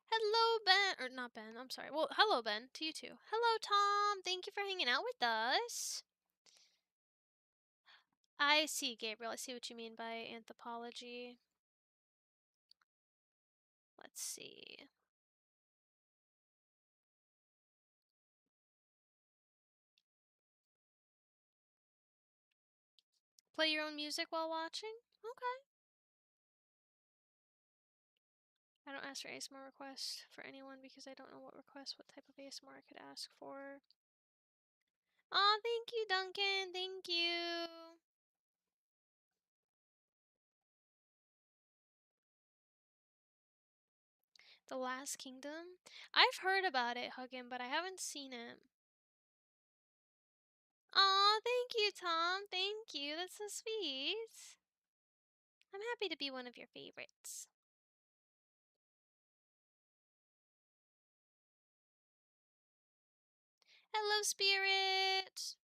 Hello, Ben. Or not Ben, I'm sorry. Well, hello, Ben. To you too. Hello, Tom. Thank you for hanging out with us. I see, Gabriel. I see what you mean by anthropology. Let's see. Play your own music while watching? Okay. I don't ask for ASMR requests for anyone because I don't know what type of ASMR I could ask for. Aw, thank you, Duncan. Thank you. The Last Kingdom? I've heard about it, Huggin, but I haven't seen it. Aw, thank you, Tom. Thank you. That's so sweet. I'm happy to be one of your favorites. Hello, Spirit.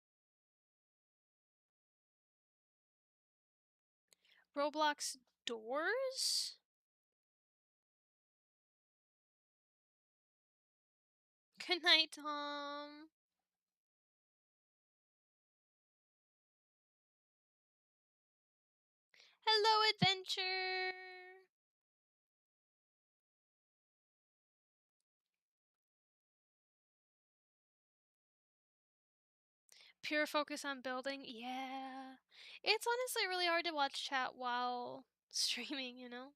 Roblox doors? Good night, Tom. Hello, adventure. Pure focus on building? Yeah. It's honestly really hard to watch chat while streaming, you know?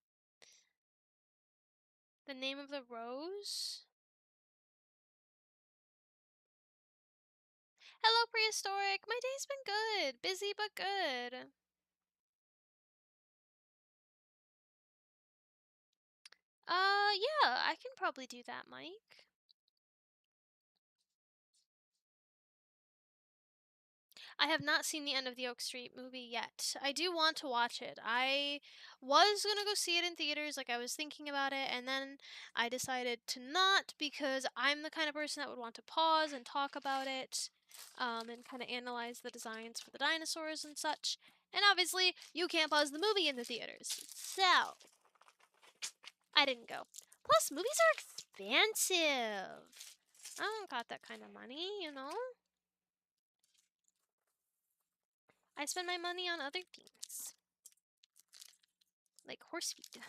The name of the rose? Hello, Prehistoric. My day's been good. Busy, but good. Yeah, I can probably do that, Mike. I have not seen the end of the Oak Street movie yet. I do want to watch it. I was gonna go see it in theaters, like I was thinking about it, and then I decided to not because I'm the kind of person that would want to pause and talk about it, and kind of analyze the designs for the dinosaurs and such. And obviously, you can't pause the movie in the theaters. So, I didn't go. Plus, movies are expensive. I don't got that kind of money, you know? I spend my money on other things. Like horse feed.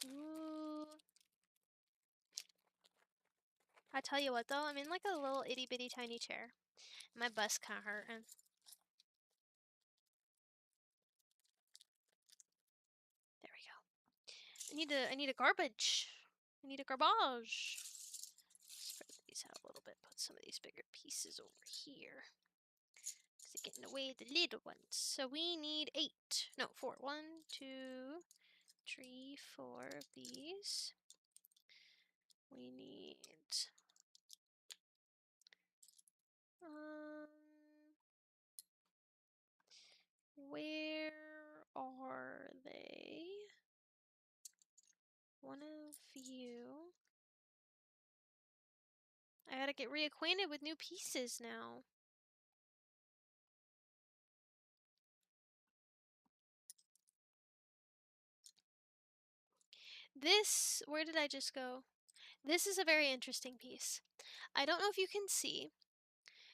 Ooh. I tell you what though, I'm in like a little itty bitty tiny chair. My butt's kinda hurting. There we go. I need a garbage. I need a garbage. Spread these out a little bit. Put some of these bigger pieces over here. Cause they're getting away the little ones. So we need 8. No, 4. 1, 2, 3, 4 of these. We need um where are they? One of you. I gotta get reacquainted with new pieces now. This, where did I just go? This is a very interesting piece. I don't know if you can see.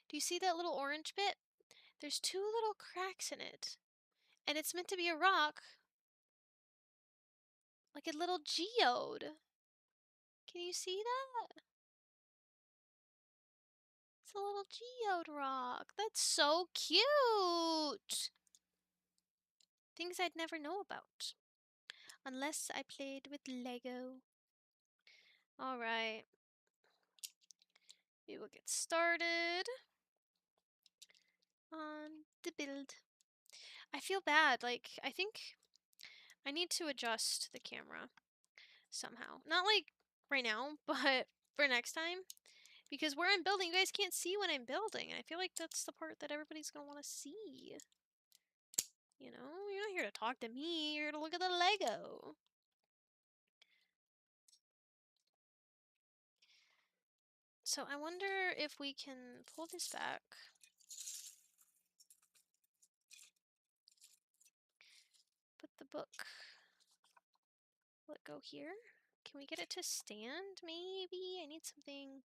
Do you see that little orange bit? There's 2 little cracks in it. And it's meant to be a rock. Like a little geode. Can you see that? It's a little geode rock. That's so cute! Things I'd never know about. Unless I played with Lego. Alright. We will get started on the build. I feel bad. Like, I think I need to adjust the camera somehow. Not like right now, but for next time. Because where I'm building, you guys can't see when I'm building. I feel like that's the part that everybody's gonna want to see. You know, you're not here to talk to me, you're here to look at the Lego. So I wonder if we can pull this back. Put the book. Let go here. Can we get it to stand, maybe? I need something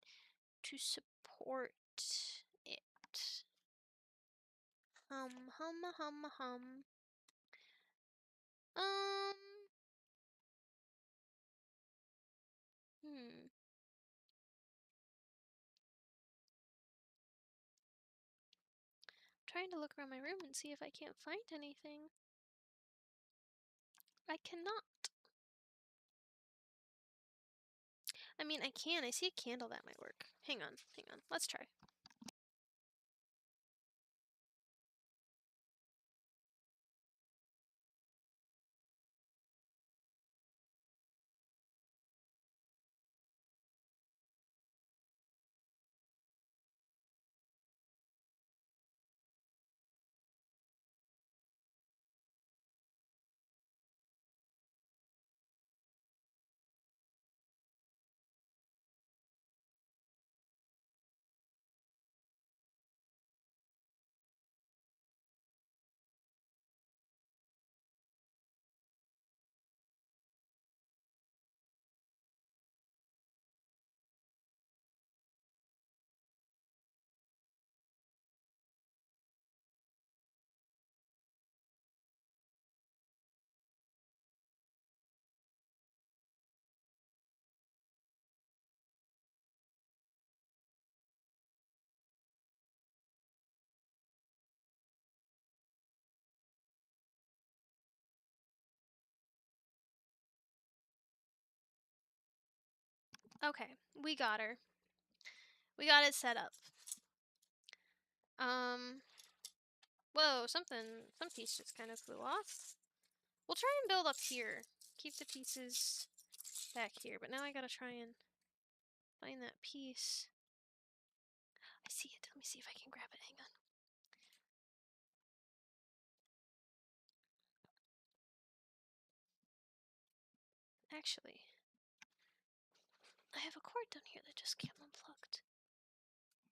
to support it. Hum, hum, hum, hum. Hmm. Trying to look around my room and see if I can't find anything. I cannot. I mean, I can. I see a candle that might work. Hang on, hang on. Let's try. Okay, we got her. We got it set up. Um, Whoa, some piece just kind of flew off. We'll try and build up here. Keep the pieces back here, but now I gotta try and find that piece. I see it. Let me see if I can grab it. Hang on. Actually, I have a cord down here that just came unplugged.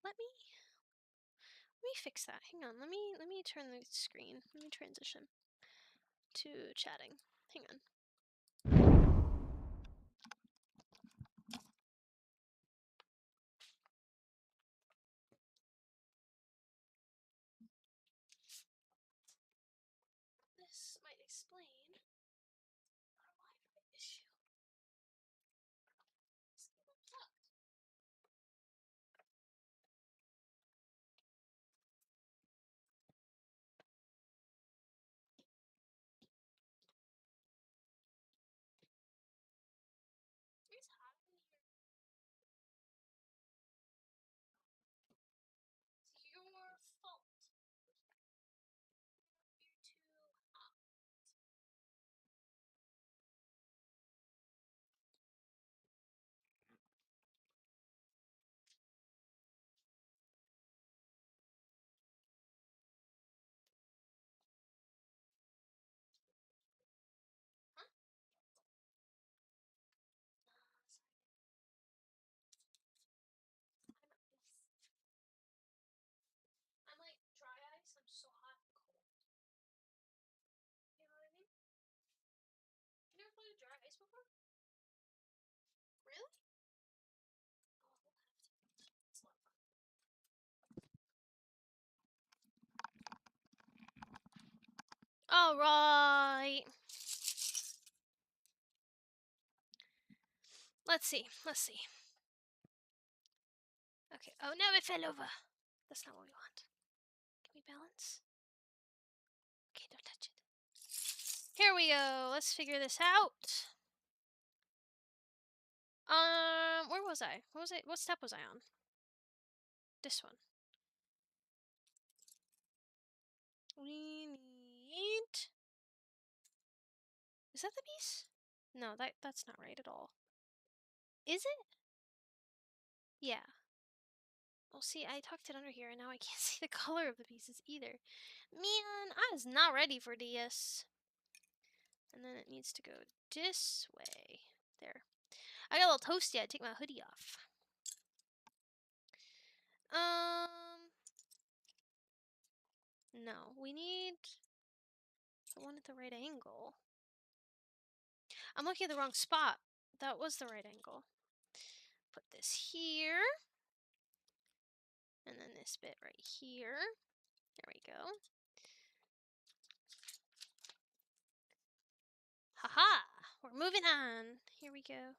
Let me fix that. Hang on. Let me turn the screen. Let me transition to chatting. Hang on. This might explain our Wi-Fi issue. It's unplugged. It's hot in here. It's your fault. You're too hot. Huh? I'm like dry ice. I'm so hot and cold. You know what I mean? You never played dry ice before? Really? Oh, we'll have to. Let's look. All right. Let's see. Okay. Oh no, it fell over. That's not what we want. Can we balance? Okay, don't touch it. Here we go. Let's figure this out. Where was I? What step was I on? This one. We need... Is that the piece? No, that's not right at all. Is it? Yeah. Well, see, I tucked it under here, and now I can't see the color of the pieces either. Man, I was not ready for this. And then it needs to go this way. There. I got a little toasty. I take my hoodie off. No, we need the one at the right angle. I'm looking at the wrong spot. That was the right angle. Put this here. And then this bit right here. There we go. Haha! We're moving on. Here we go.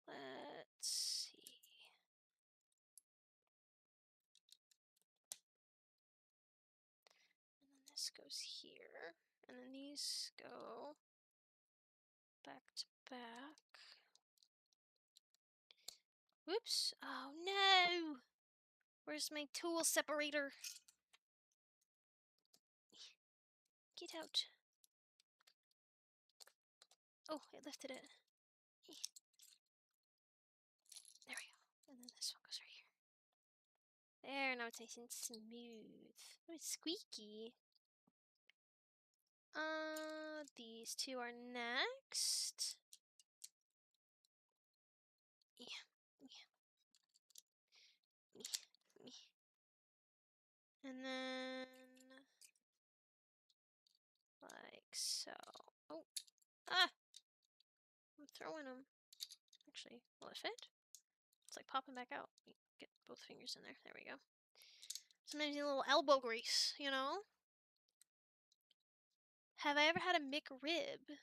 Let's see. And then this goes here. And then these go back to back. Whoops. Oh no! Where's my tool separator? Get out. Oh, it lifted it. There we go. And then this one goes right here. There, now it's nice and smooth. Oh, it's squeaky. These two are next. And then, like so. Oh, ah! I'm throwing them. Actually, will it fit? It's like popping back out. Get both fingers in there. There we go. Sometimes you need a little elbow grease, you know? Have I ever had a McRib?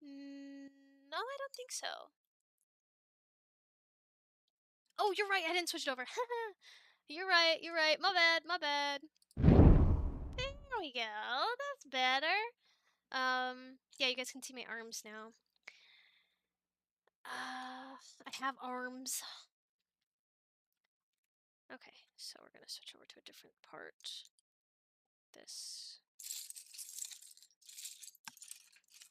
No, I don't think so. Oh, you're right. I didn't switch it over. You're right. My bad. There we go. That's better. Yeah, you guys can see my arms now. I have arms. Okay, so we're gonna switch over to a different part. This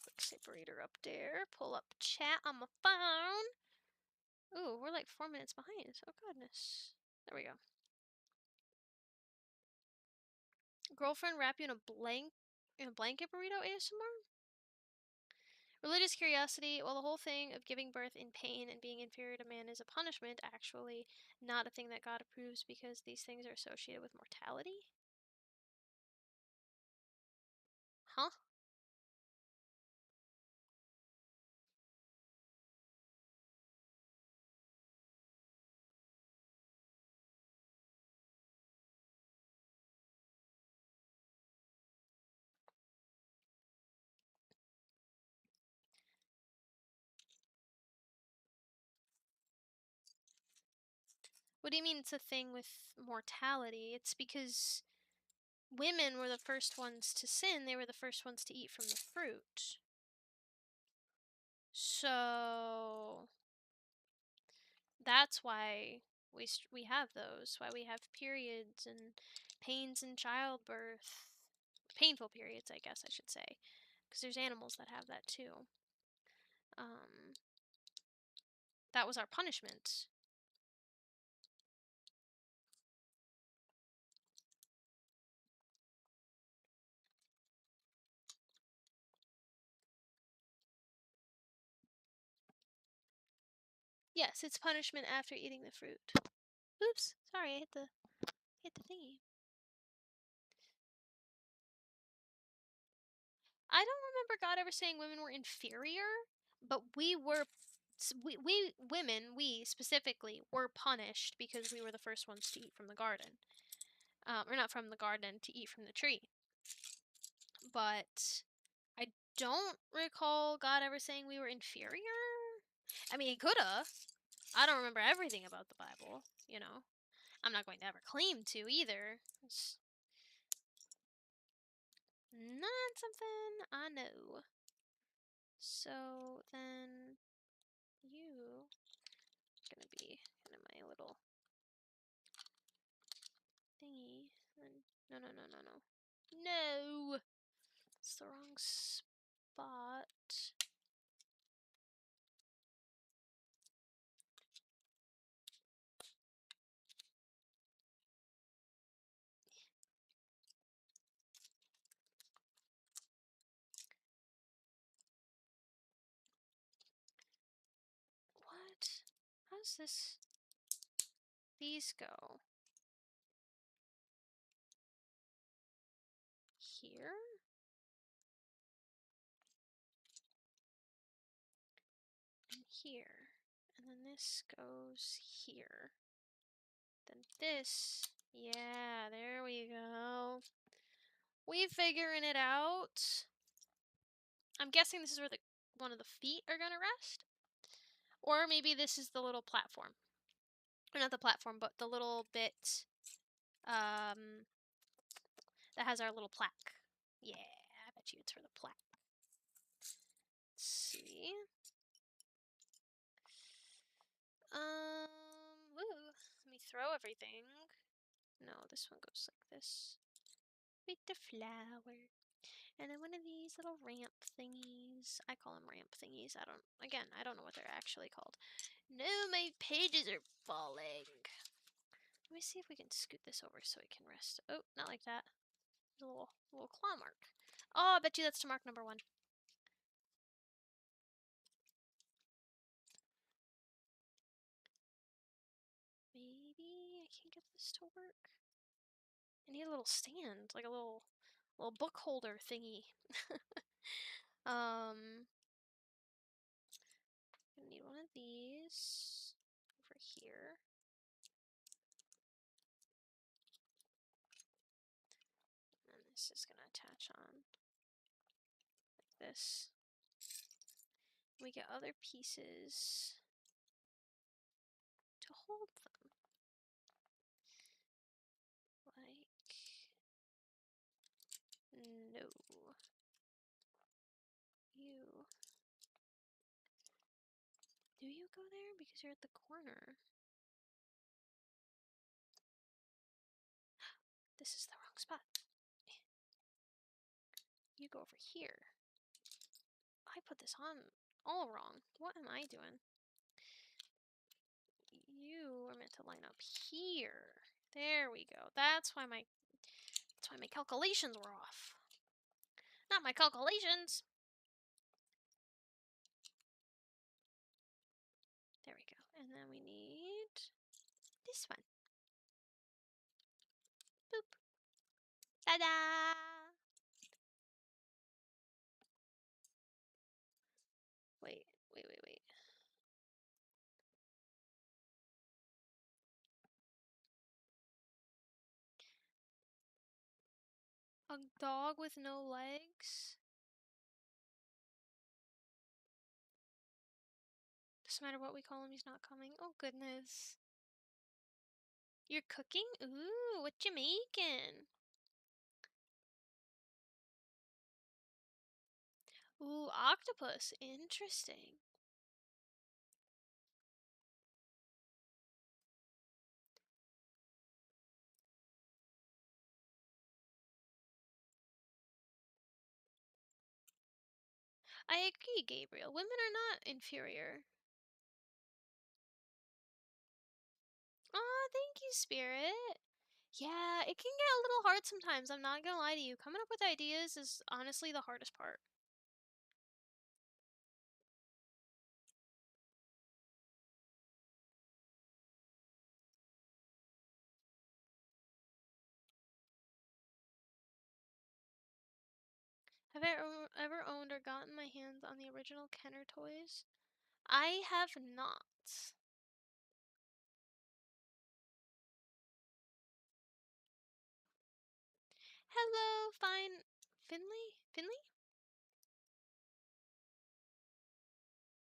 quick separator up there. Pull up chat on my phone. Ooh, we're like 4 minutes behind. Oh goodness. There we go. Girlfriend wrap you in a blanket burrito ASMR? Religious curiosity, well, the whole thing of giving birth in pain and being inferior to man is a punishment, actually not a thing that God approves because these things are associated with mortality? Huh? What do you mean it's a thing with mortality? It's because women were the first ones to sin, they were the first ones to eat from the fruit. So that's why we have those, why we have periods and pains in childbirth. Painful periods, I guess I should say, because there's animals that have that too. Um, that was our punishment. Yes, it's punishment after eating the fruit. Oops, sorry, I hit the thingy. I don't remember God ever saying women were inferior, but we women, we specifically were punished because we were the first ones to eat from the garden. Or not from the garden, to eat from the tree. But I don't recall God ever saying we were inferior. I mean, he coulda. I don't remember everything about the Bible, you know. I'm not going to ever claim to either. It's not something I know. So then you gonna be kind of my little thingy. No, no, no, no, no. No! It's the wrong spot. What? How's this? These go here? And here. And then this goes here. Then this. Yeah, there we go. We figuring it out. I'm guessing this is where one of the feet are gonna rest. Or maybe this is the little platform. Or not the platform, but the little bit that has our little plaque. Yeah, I bet you it's for the plaque. Let's see. Ooh, let me throw everything. No, this one goes like this. With the flower. And then one of these little ramp thingies. I call them ramp thingies. I don't know what they're actually called. No, my pages are falling. Let me see if we can scoot this over so we can rest. Oh, not like that. There's a little claw mark. Oh, I bet you that's to mark number 1. Maybe I can't get this to work. I need a little stand, like a little book holder thingy. I need one of these over here. And this is gonna attach on like this. We get other pieces to hold them. Like, no. go there because you're at the corner. This is the wrong spot. You go over here. I put this on all wrong. What am I doing? You are meant to line up here. There we go. That's why my calculations were off. Not my calculations. There we go. And then we need this one. Boop. Ta-da! Wait. A dog with no legs? Doesn't matter what we call him, he's not coming. Oh, goodness. You're cooking? Ooh, what you making? Ooh, octopus. Interesting. I agree, Gabriel. Women are not inferior. Aw, thank you, Spirit. Yeah, it can get a little hard sometimes. I'm not gonna lie to you. Coming up with ideas is honestly the hardest part. Have I ever owned or gotten my hands on the original Kenner toys? I have not. Hello, Finley?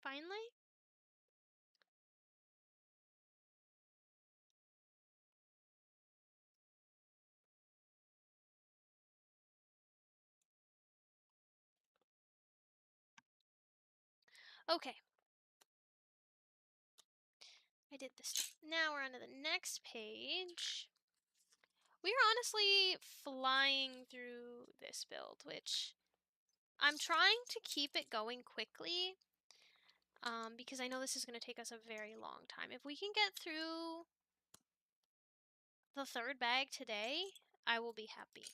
Finally? Okay. I did this. Now we're on to the next page. We are honestly flying through this build, which I'm trying to keep it going quickly, because I know this is going to take us a very long time. If we can get through the third bag today, I will be happy.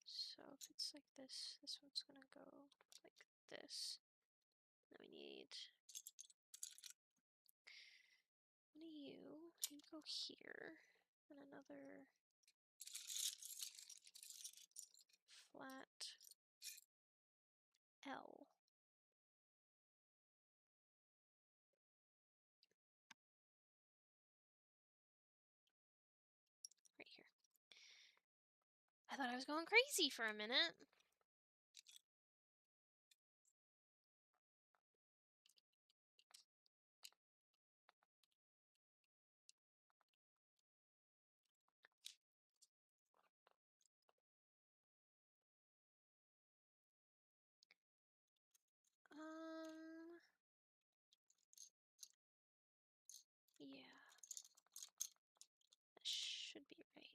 So if it's like this one's going to go like this. Then we need one of you. You go here, and another flat L. Right here. I thought I was going crazy for a minute. Yeah. That should be right.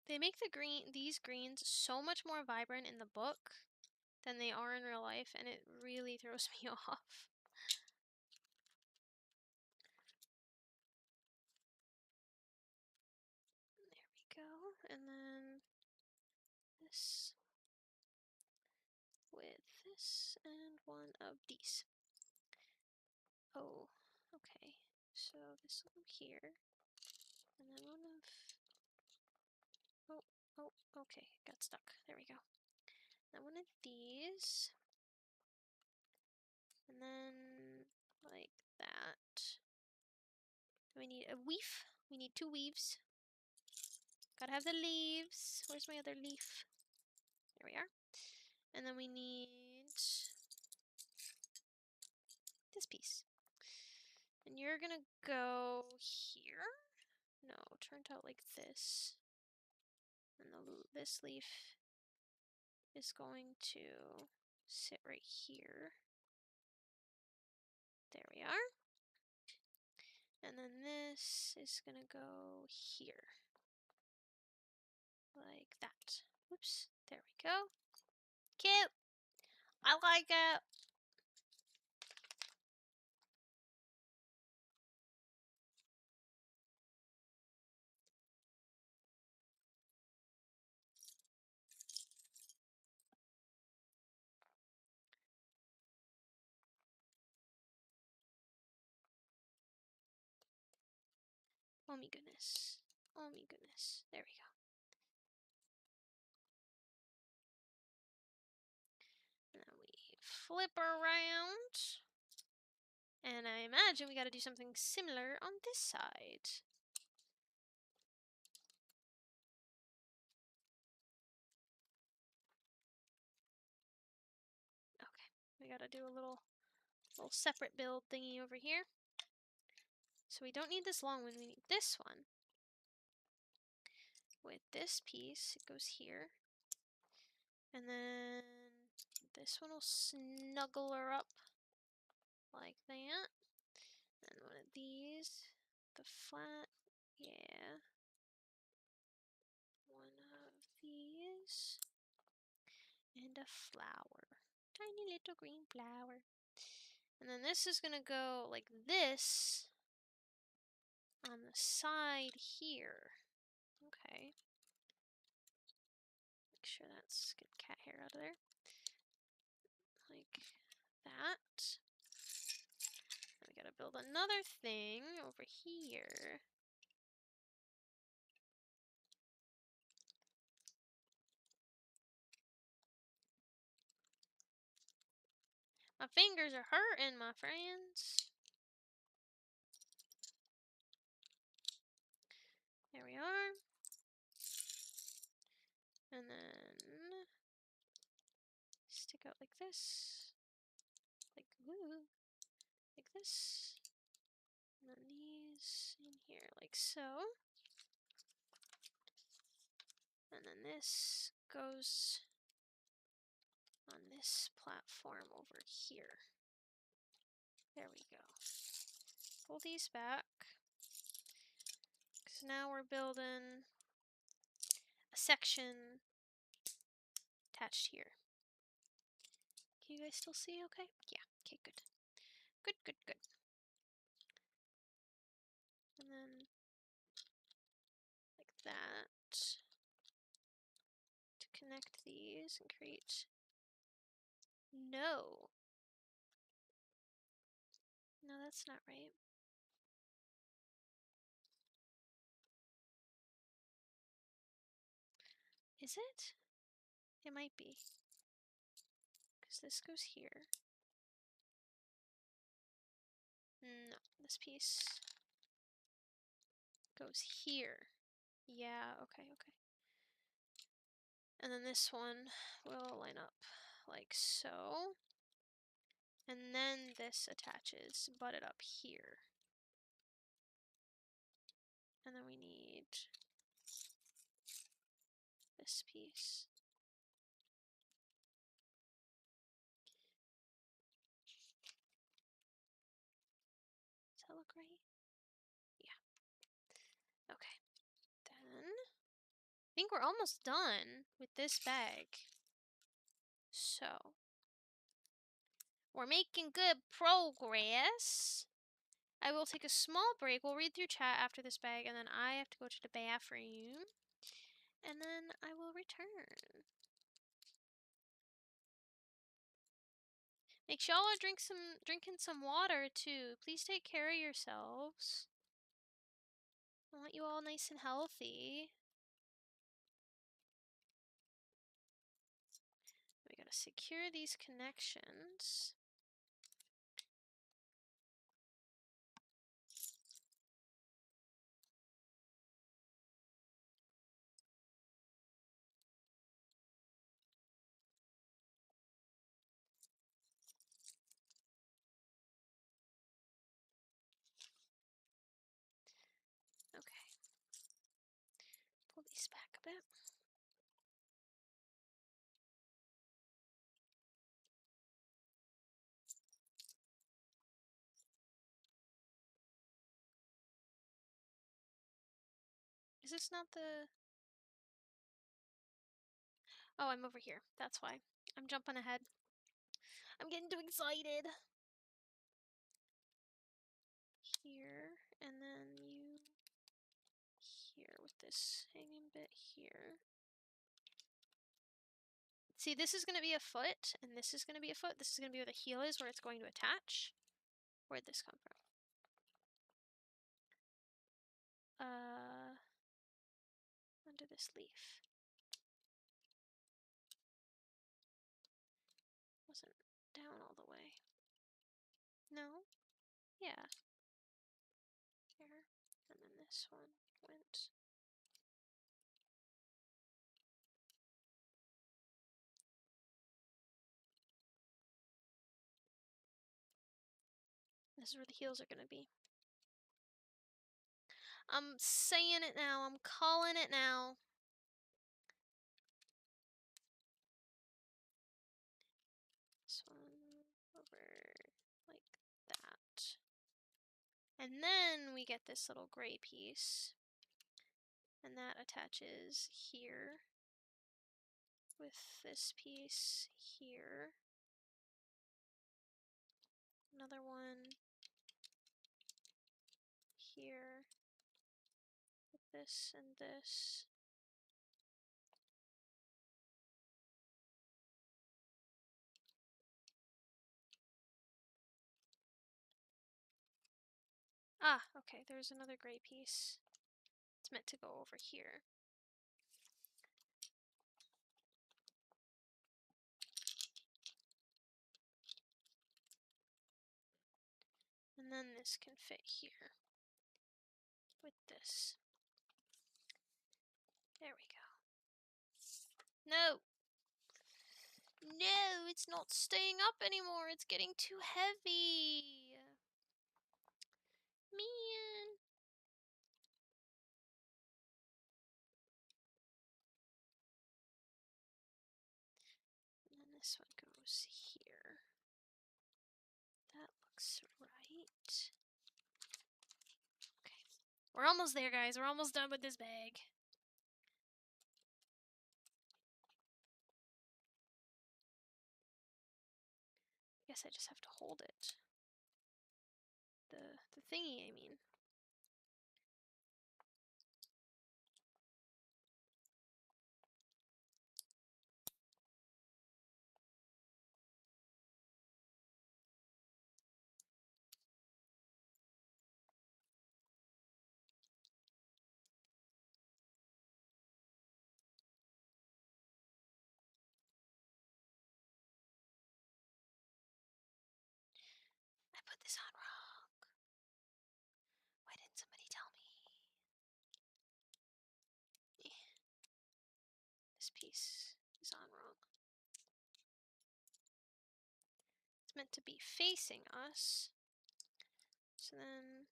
They make these greens so much more vibrant in the book than they are in real life, and it really throws me off. There we go. And then this with this and one of these. Oh, okay. So this one here. And then one of... Oh, okay. Got stuck. There we go. Then one of these. And then like that. We need a weave. We need 2 weaves. Gotta have the leaves. Where's my other leaf? There we are. And then we need this piece. And you're gonna go here? No, turned out like this. And this leaf is going to sit right here. There we are. And then this is gonna go here. Like that. Whoops. There we go. Cute. I like it. Oh my goodness. Oh my goodness. There we go. And then we flip around. And I imagine we gotta do something similar on this side. Okay, we gotta do a little separate build thingy over here. So we don't need this long one, we need this one. With this piece, it goes here. And then this one will snuggle her up like that. And one of these, the flat, yeah. One of these. And a flower. Tiny little green flower. And then this is gonna go like this on the side here. Okay. Make sure that's get cat hair out of there. Like that. Then we gotta build another thing over here. My fingers are hurting, my friends. There we are. And then stick out like this. Like woo. Like this. And then these in here like so. And then this goes on this platform over here. There we go. Pull these back. Because now we're building a section attached here. Can you guys still see okay? Yeah, okay, good. Good, good, good. And then like that to connect these and create. No. No, that's not right. Is it? It might be. Because this goes here. No, this piece goes here. Yeah, okay, okay. And then this one will line up like so. And then this attaches, butted up here. And then we need this piece. Does that look right? Yeah. Okay. Then I think we're almost done with this bag. So we're making good progress. I will take a small break. We'll read through chat after this bag, and then I have to go to the bathroom. And then I will return. Make sure y'all are drinking some water too. Please take care of yourselves. I want you all nice and healthy. We gotta secure these connections. Okay. Pull these back a bit. Is this not the... Oh, I'm over here. That's why. I'm jumping ahead. I'm getting too excited. Here, and then you here with this hanging bit here. See, this is going to be a foot, and this is going to be a foot. This is going to be where the heel is, where it's going to attach. Where'd this come from? Under this leaf. Wasn't down all the way. No? Yeah. Here. And then this one went. This is where the heels are going to be. I'm saying it now. I'm calling it now. This one over like that. And then we get this little gray piece. And that attaches here with this piece here. Another one here with this and this. Ah, okay, there's another gray piece. It's meant to go over here. And then this can fit here with this. There we go. No! No, it's not staying up anymore. It's getting too heavy. Man. And then this one goes here. That looks right. Okay. We're almost there, guys. We're almost done with this bag. I guess I just have to hold it. The thingy, I mean. I put this on wrong. Why didn't somebody tell me? This piece is on wrong. It's meant to be facing us. So then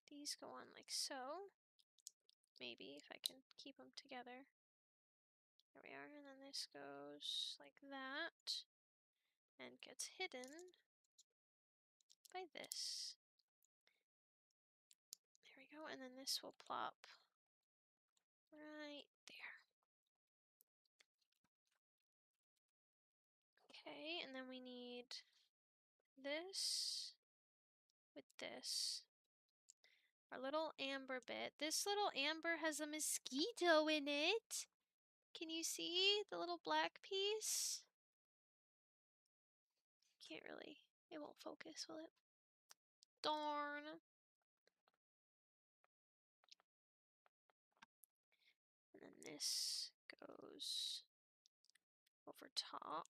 these go on like so. Maybe if I can keep them together. There we are. And then this goes like that and gets hidden by this. There we go. And then this will plop right there. Okay, and then we need this with this. Our little amber bit. This little amber has a mosquito in it. Can you see the little black piece? Can't really. It won't focus, will it? Darn. And then this goes over top.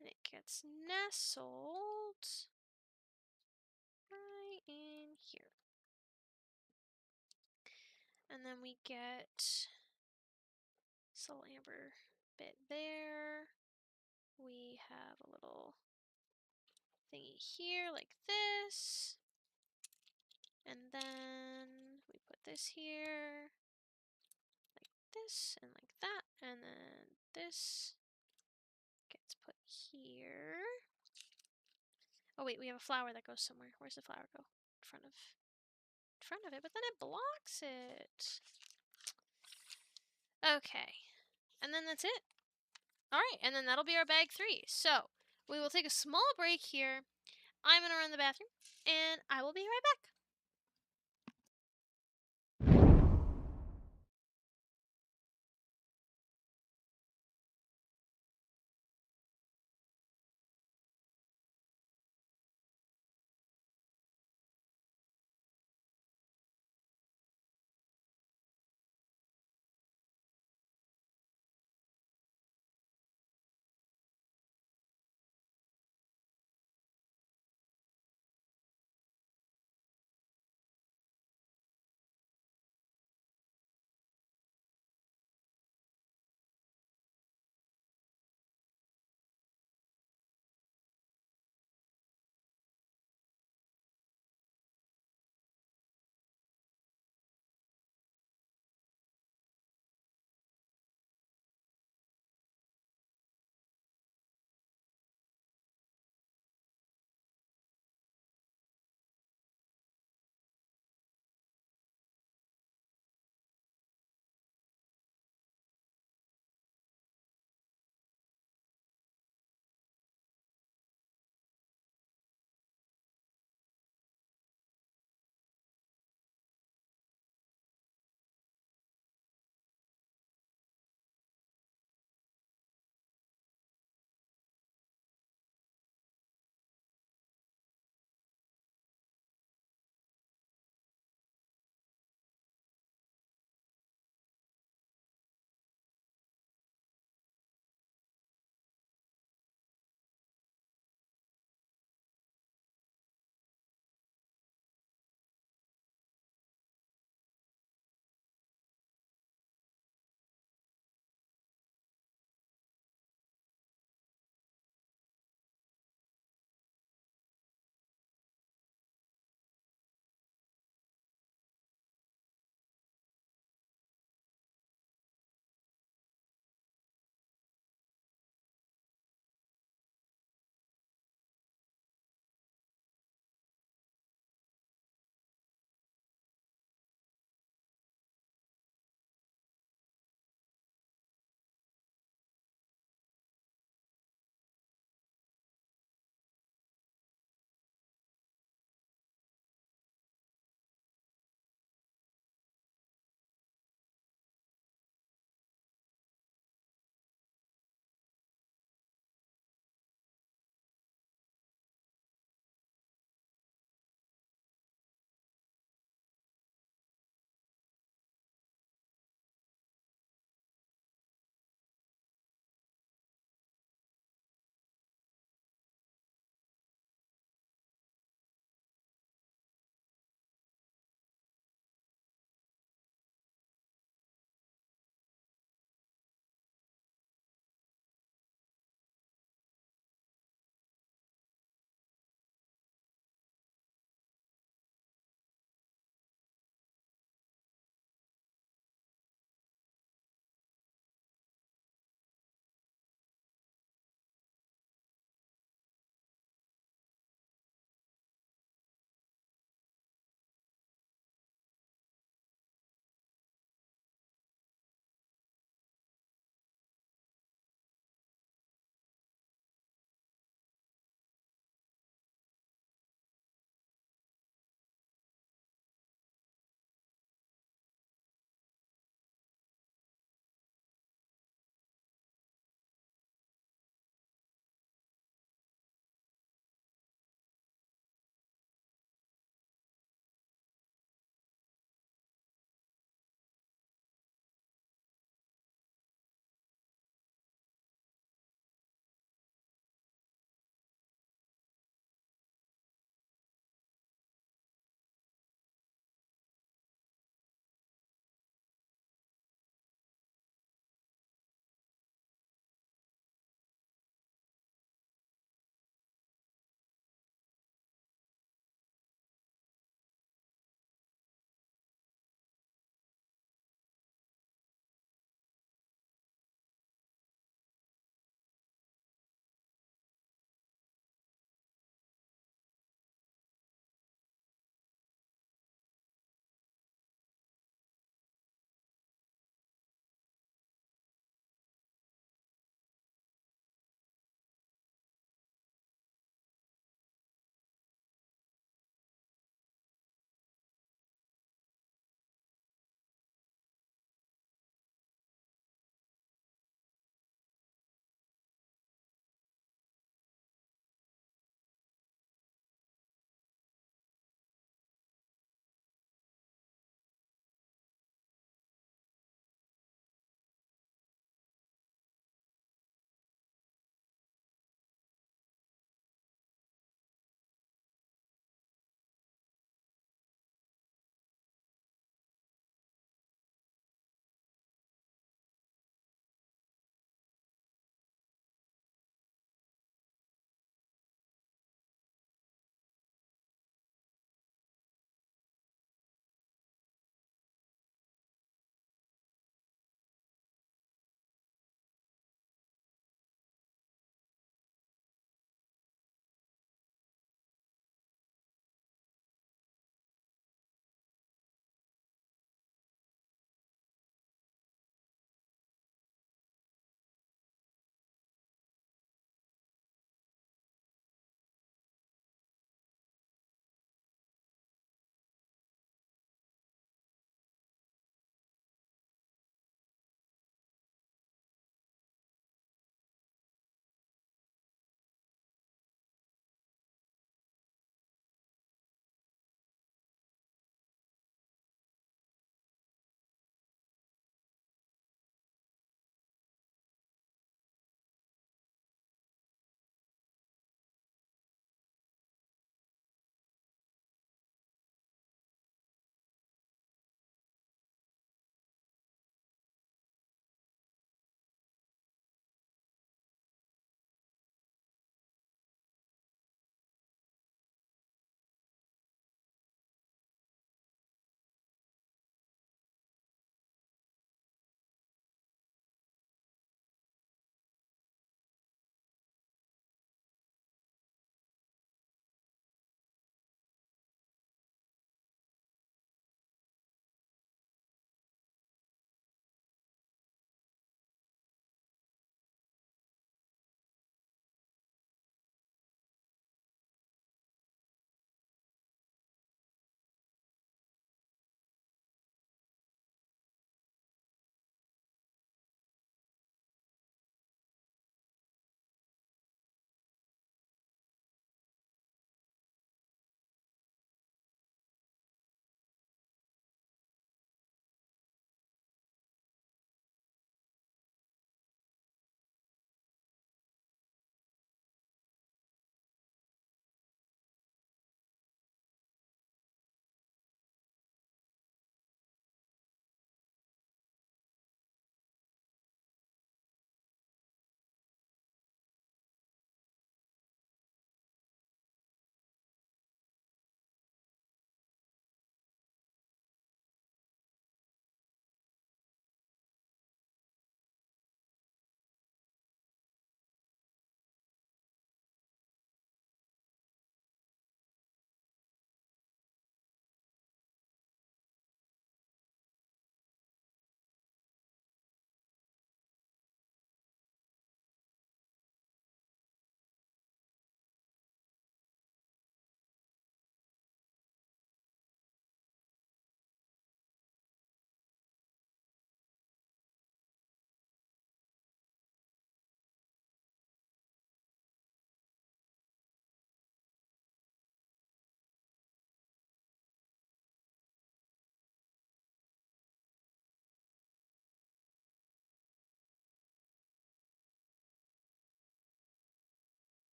And it gets nestled right in here. And then we get this little amber bit there. We have a little thingy here like this. And then we put this here like this and like that. And then this gets put here. Oh wait, we have a flower that goes somewhere. Where's the flower go? In front of front of it, but then it blocks it. Okay. And then that's it. All right, and then that'll be our bag 3. So we will take a small break here. I'm going to run the bathroom, and I will be right back.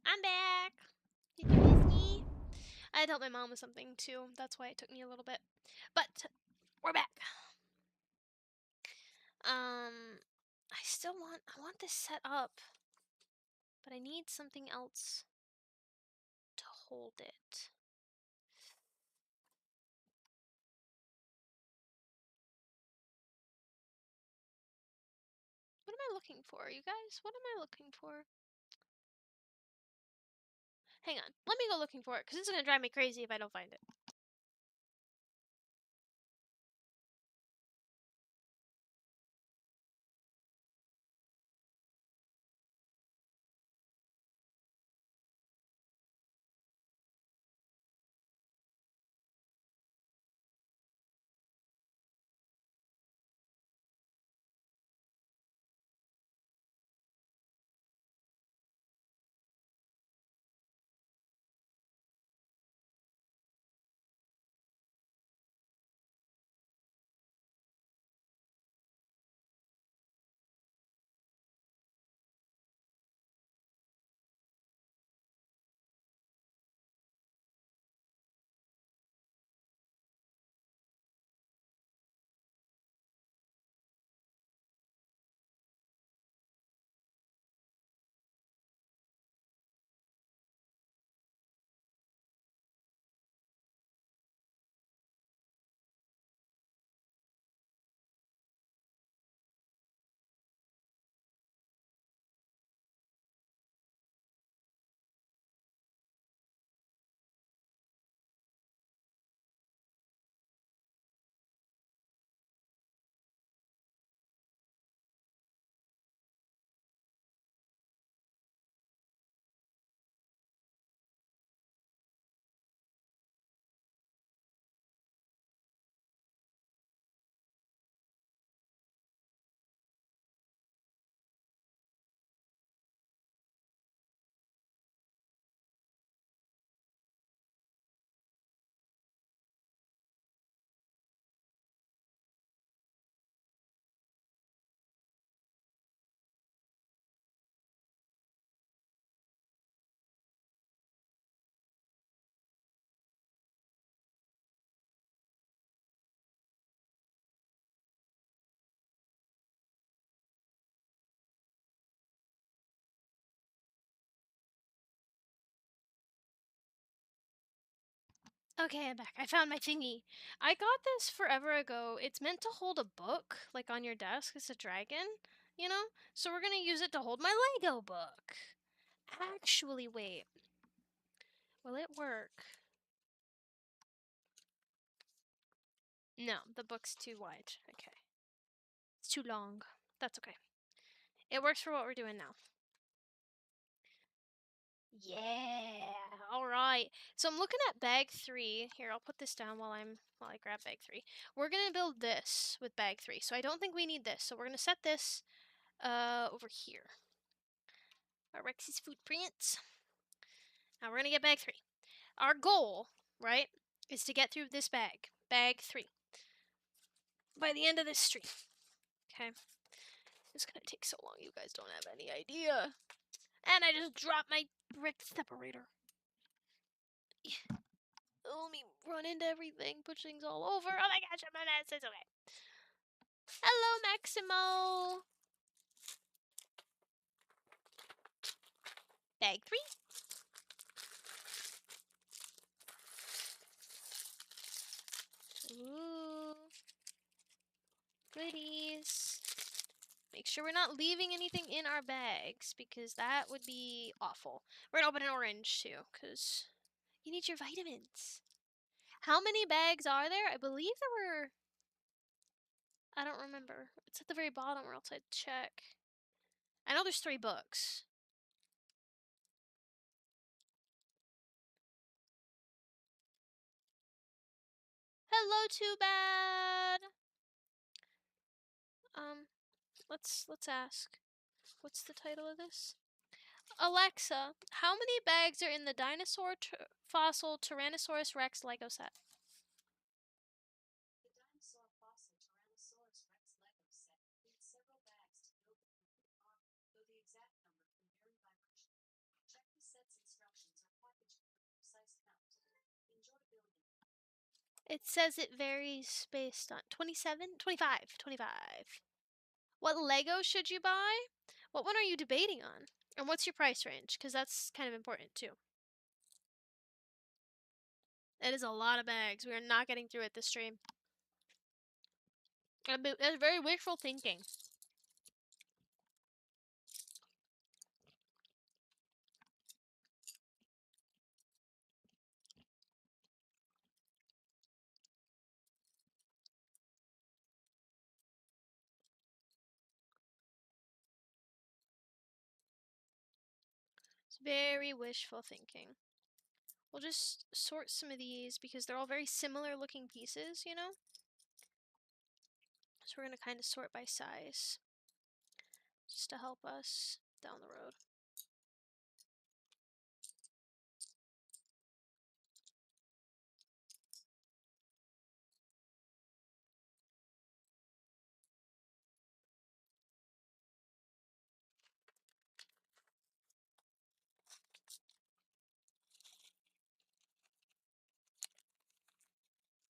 I'm back. Did you miss me? I had to help my mom with something too. That's why it took me a little bit. But we're back. I want this set up, but I need something else to hold it. What am I looking for, you guys? What am I looking for? Hang on. Let me go looking for it, because it's going to drive me crazy if I don't find it. Okay, I'm back. I found my thingy. I got this forever ago. It's meant to hold a book, like on your desk. It's a dragon, you know? So we're gonna use it to hold my Lego book. Actually, wait. Will it work? No, the book's too wide. Okay. It's too long. That's okay. It works for what we're doing now. Yeah. All right. So I'm looking at bag 3. Here, I'll put this down while I grab bag 3. We're going to build this with bag 3. So I don't think we need this. So we're going to set this over here. Our Rexy's footprints. Now we're going to get bag 3. Our goal, right, is to get through this bag. Bag 3. By the end of this stream. Okay. It's going to take so long. You guys don't have any idea. And I just dropped my brick separator. Let me run into everything, push things all over. Oh my gosh, I'm a mess. It's okay. Hello, Maximo. Bag 3. Ooh. Goodies. Make sure we're not leaving anything in our bags, because that would be awful. We're gonna open an orange, too, because you need your vitamins. How many bags are there? I believe there were... I don't remember. It's at the very bottom, or else I'd check. I know there's 3 books. Hello, Too Bad. Let's ask. What's the title of this? Alexa, how many bags are in the dinosaur fossil Tyrannosaurus Rex Lego set? It says it varies based on 27, 25, 25. What Lego should you buy? What one are you debating on? And what's your price range? Because that's kind of important too. It is a lot of bags. We are not getting through it this stream. It's very wishful thinking. It's very wishful thinking. We'll just sort some of these because they're all very similar looking pieces, you know? So we're going to kind of sort by size just to help us down the road.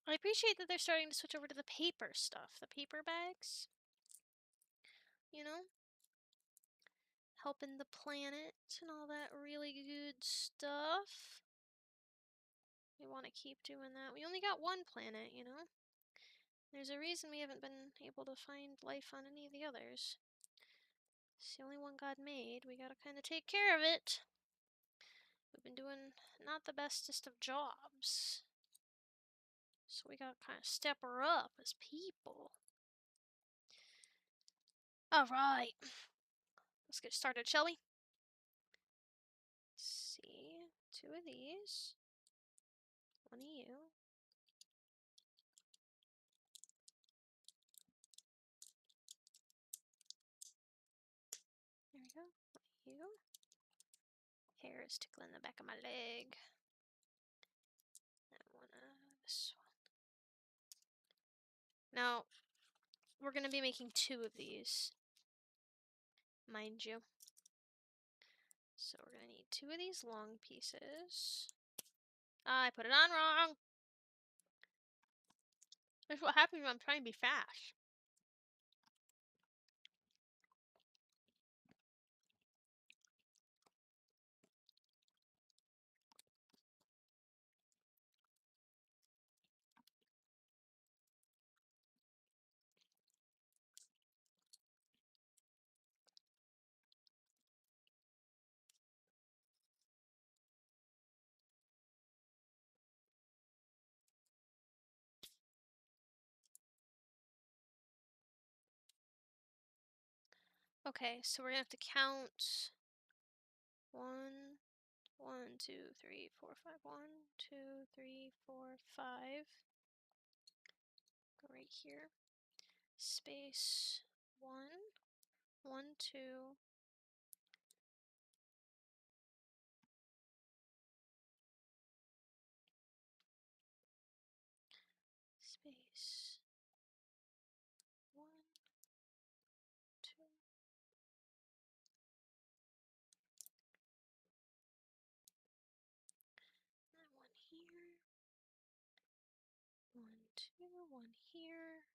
I appreciate that they're starting to switch over to the paper stuff, the paper bags. You know? Helping the planet and all that really good stuff. We want to keep doing that. We only got one planet, you know? There's a reason we haven't been able to find life on any of the others. It's the only one God made. We gotta kind of take care of it. We've been doing not the bestest of jobs. So we gotta kind of step her up as people. Alright. Let's get started, shall we? Let's see. 2 of these. 1 of you. There we go. 1 of you. Hair is tickling the back of my leg. And 1 of this one. Now, we're gonna be making 2 of these. Mind you. So we're gonna need 2 of these long pieces. I put it on wrong. That's what happens when I'm trying to be fast. Okay, so we're gonna have to count 1, 1, 2, 3, 4, 5. 1, 2, 3, 4, 5. Go right here. Space 1, 1, 2. Space 1, 2. And 1 here. 1, 2, 1 here.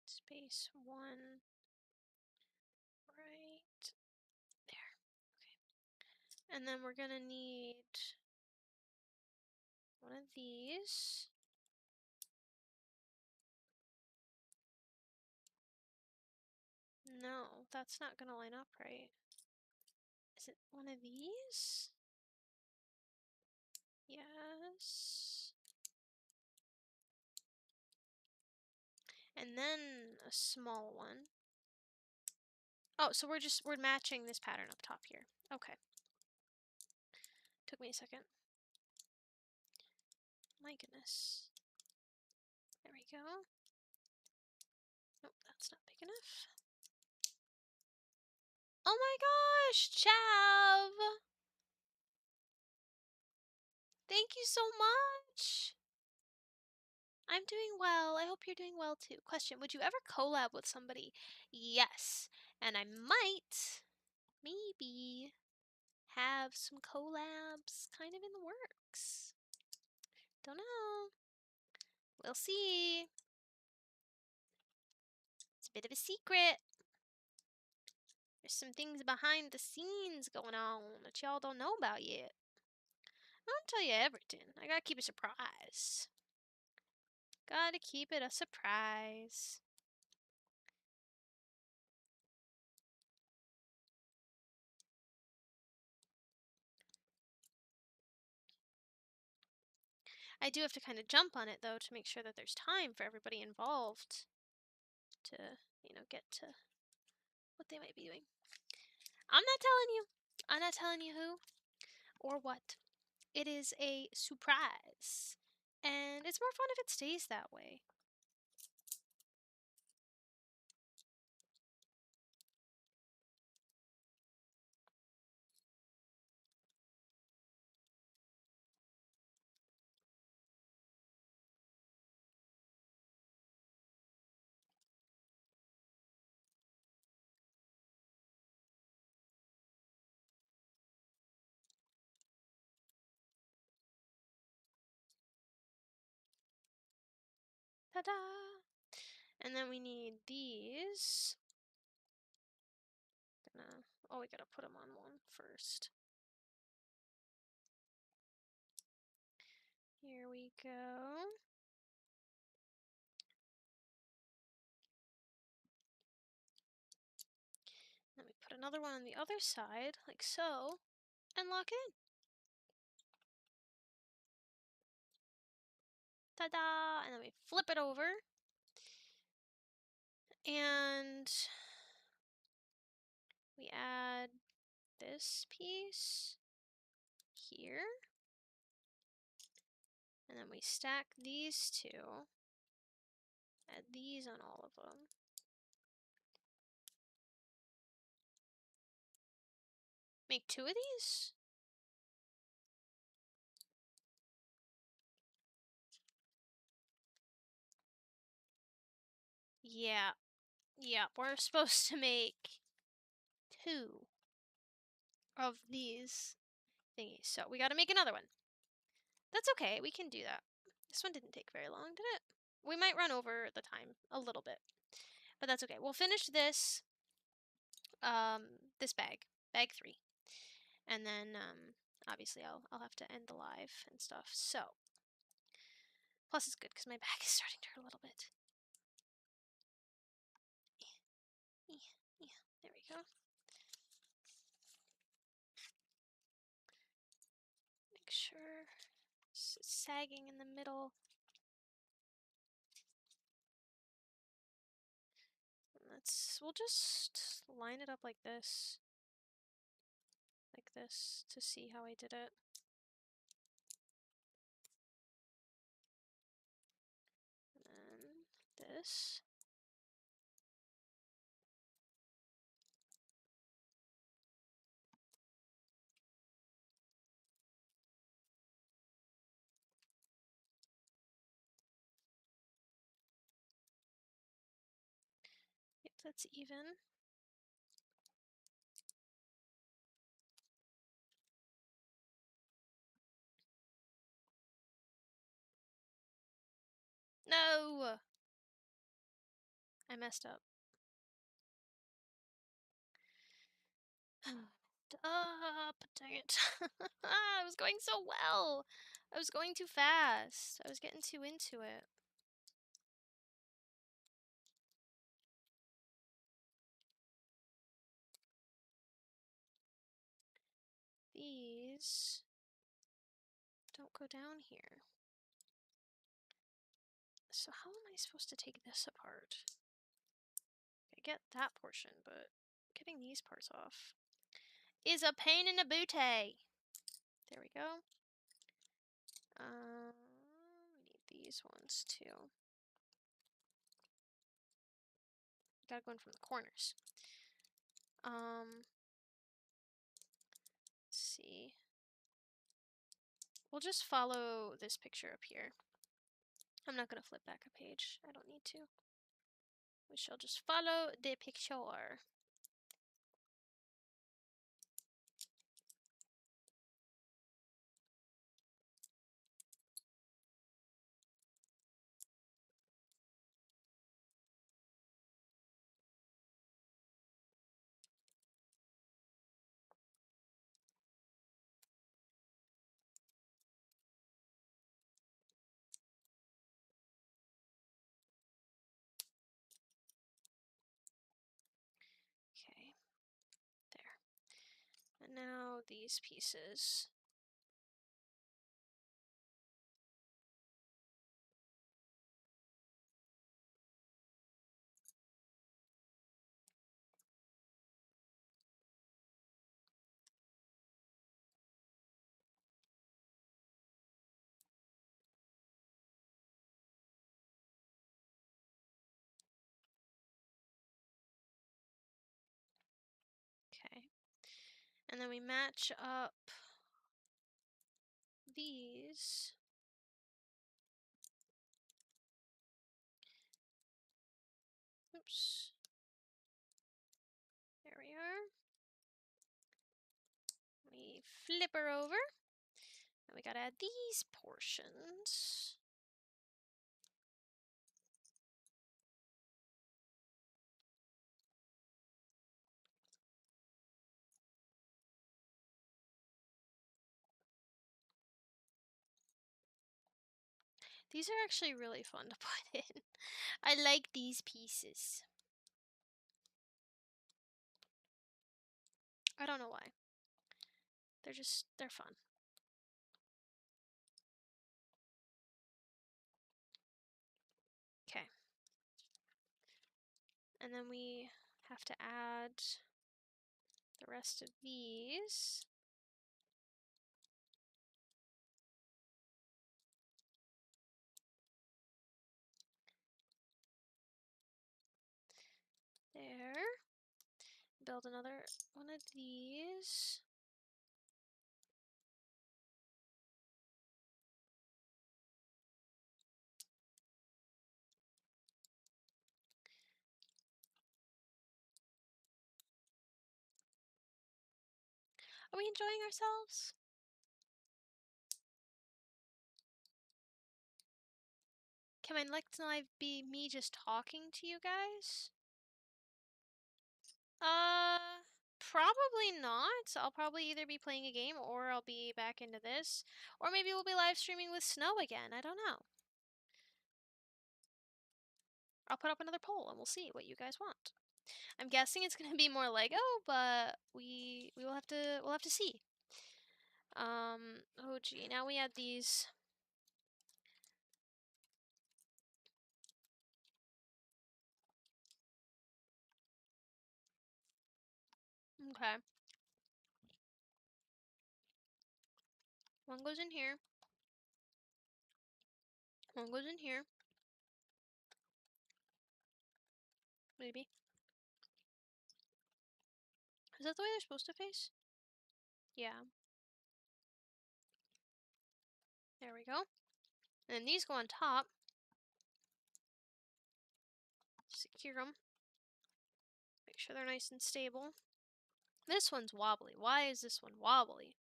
Space 1 right there. Okay. And then we're gonna need 1 of these. No, that's not gonna line up right. Is it 1 of these? Yes. And then a small one. Oh, so we're matching this pattern up top here. Okay. Took me a second. My goodness. There we go. Nope, that's not big enough. Oh my gosh, Chav! Thank you so much! I'm doing well. I hope you're doing well too. Question, would you ever collab with somebody? Yes. And I might, maybe, have some collabs kind of in the works. Don't know. We'll see. It's a bit of a secret. There's some things behind the scenes going on that y'all don't know about yet. I don't tell you everything. I gotta keep it a surprise. Gotta keep it a surprise. I do have to kind of jump on it though to make sure that there's time for everybody involved to, get to what they might be doing. I'm not telling you. I'm not telling you who or what. It is a surprise. And it's more fun if it stays that way. Ta-da! And then we need these. Oh, we gotta put them on one first. Here we go. Then we put another one on the other side, like so, and lock it in. Ta-da! And then we flip it over. And we add this piece here. And then we stack these two. Add these on all of them. Make 2 of these? Yeah. Yeah, we're supposed to make 2 of these thingies. So we gotta make another one. That's okay, we can do that. This one didn't take very long, did it? We might run over the time a little bit. But that's okay. We'll finish this this bag 3. And then obviously I'll have to end the live and stuff. So plus it's good because my back is starting to hurt a little bit. Yeah, there we go. Make sure it's sagging in the middle. We'll just line it up like this to see how I did it. And then this. Yep, that's even. No! I messed up. Up, dang it. I was going so well. I was going too fast. I was getting too into it. These don't go down here. So how am I supposed to take this apart? I get that portion, but getting these parts off is a pain in the booty. There we go. We need these ones too. Gotta go in from the corners. Let's see. We'll just follow this picture up here. I'm not gonna flip back a page. I don't need to. We shall just follow the picture. now these pieces. Okay. And then we match up these. Oops. There we are. We flip her over. And we gotta add these portions. These are actually really fun to put in. I like these pieces. I don't know why. They're fun. Okay. And then we have to add the rest of these. There. Build another one of these. Are we enjoying ourselves? Can my next live be me just talking to you guys? Probably not. I'll probably either be playing a game or I'll be back into this. Or maybe we'll be live streaming with Snow again. I don't know. I'll put up another poll and we'll see what you guys want. I'm guessing it's gonna be more Lego, but we'll have to see. Oh gee, now we add these. Okay. One goes in here. One goes in here. Maybe. Is that the way they're supposed to face? Yeah. There we go. And then these go on top. Secure them. Make sure they're nice and stable. This one's wobbly. Why is this one wobbly?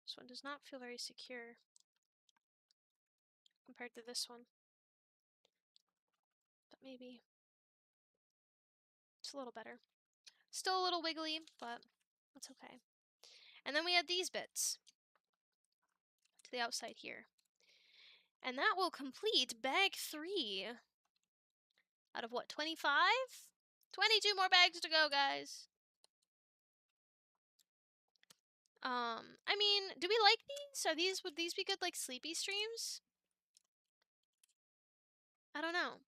This one does not feel very secure compared to this one. But maybe it's a little better. Still a little wiggly, but that's okay. And then we add these bits to the outside here. And that will complete bag 3. Out of what, 25? 22 more bags to go, guys. I mean, do we like these? Would these be good like sleepy streams? I don't know.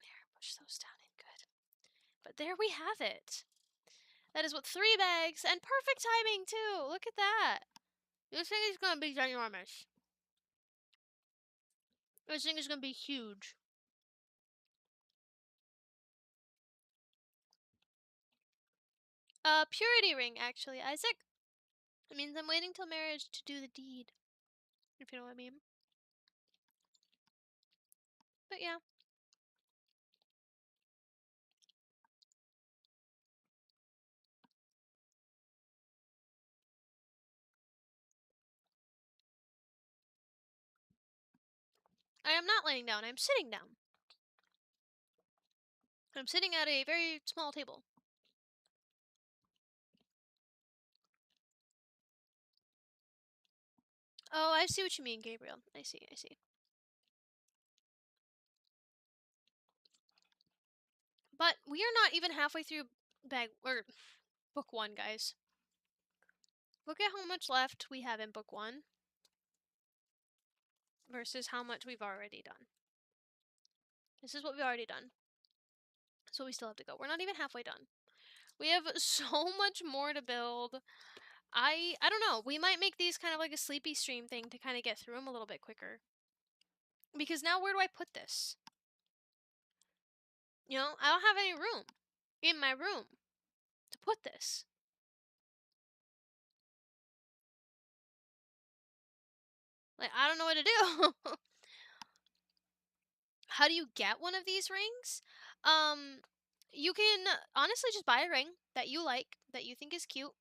There, push those down in, good. But there we have it. That is what, 3 bags, and perfect timing too. Look at that. This thing is gonna be ginormous. This thing is gonna be huge. Purity ring, actually, Isaac. It means I'm waiting till marriage to do the deed. If you know what I mean. But yeah. I am not laying down, I'm sitting down. I'm sitting at a very small table. Oh, I see what you mean, Gabriel. I see. But we are not even halfway through book 1, guys. Look at how much left we have in book 1 versus how much we've already done. This is what we've already done. So we still have to go. We're not even halfway done. We have so much more to build. I don't know. We might make these kind of like a sleepy stream thing to kind of get through them a little bit quicker. Because now where do I put this? You know, I don't have any room in my room to put this. Like, I don't know what to do. How do you get one of these rings? You can honestly just buy a ring that you like, that you think is cute,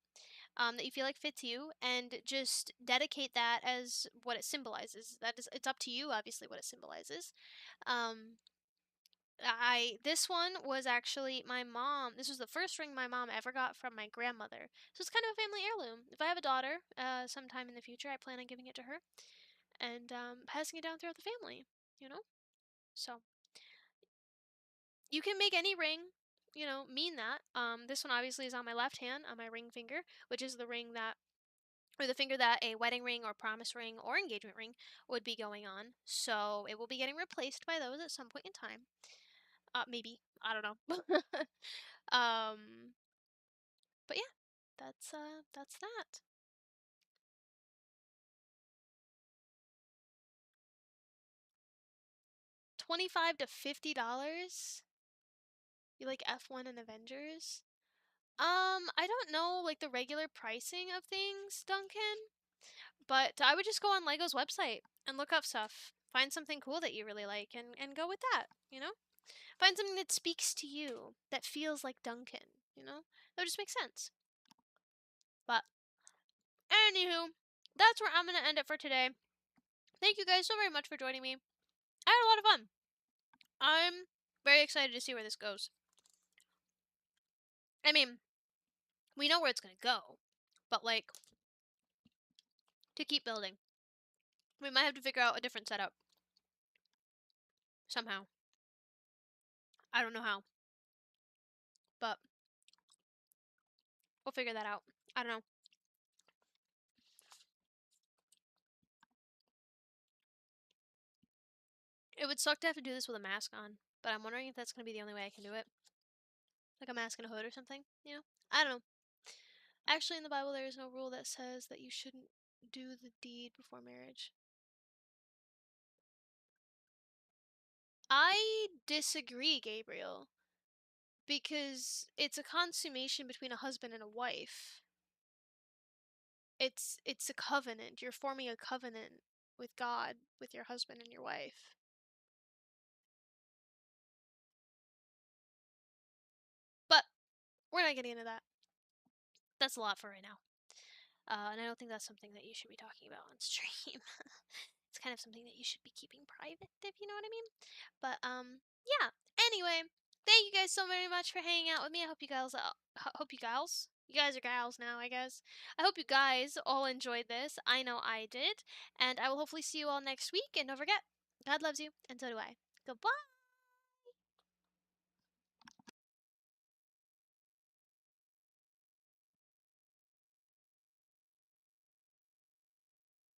that you feel like fits you, and just dedicate that as what it symbolizes. That is, it's up to you, obviously, what it symbolizes. This one was actually my mom. This was the first ring my mom ever got from my grandmother. So it's kind of a family heirloom. If I have a daughter, sometime in the future, I plan on giving it to her and passing it down throughout the family. You know, so you can make any ring, you know, mean that. This one obviously is on my left hand, on my ring finger, which is the ring that, or the finger that a wedding ring or promise ring or engagement ring would be going on. So it will be getting replaced by those at some point in time. Maybe, I don't know. um, but yeah, that's that. 25 to $50. You like F1 and Avengers? I don't know like the regular pricing of things, Duncan. But I would just go on Lego's website and look up stuff. Find something cool that you really like and go with that, you know? Find something that speaks to you, that feels like Duncan, you know? That would just make sense. But, anywho, that's where I'm going to end it for today. Thank you guys so very much for joining me. I had a lot of fun. I'm very excited to see where this goes. I mean, we know where it's going to go, but like, to keep building, we might have to figure out a different setup. Somehow. I don't know how. But we'll figure that out. I don't know. It would suck to have to do this with a mask on, but I'm wondering if that's going to be the only way I can do it. Like a mask and a hood or something, you know? I don't know. Actually, in the Bible, there is no rule that says that you shouldn't do the deed before marriage. I disagree, Gabriel, because it's a consummation between a husband and a wife. It's a covenant. You're forming a covenant with God, with your husband and your wife. But we're not getting into that. That's a lot for right now. And I don't think that's something that you should be talking about on stream. It's kind of something that you should be keeping private, if you know what I mean. But yeah. Anyway, thank you guys so very much for hanging out with me. I hope you guys, you guys are gals now, I guess. I hope you guys all enjoyed this. I know I did, and I will hopefully see you all next week. And don't forget, God loves you, and so do I. Goodbye.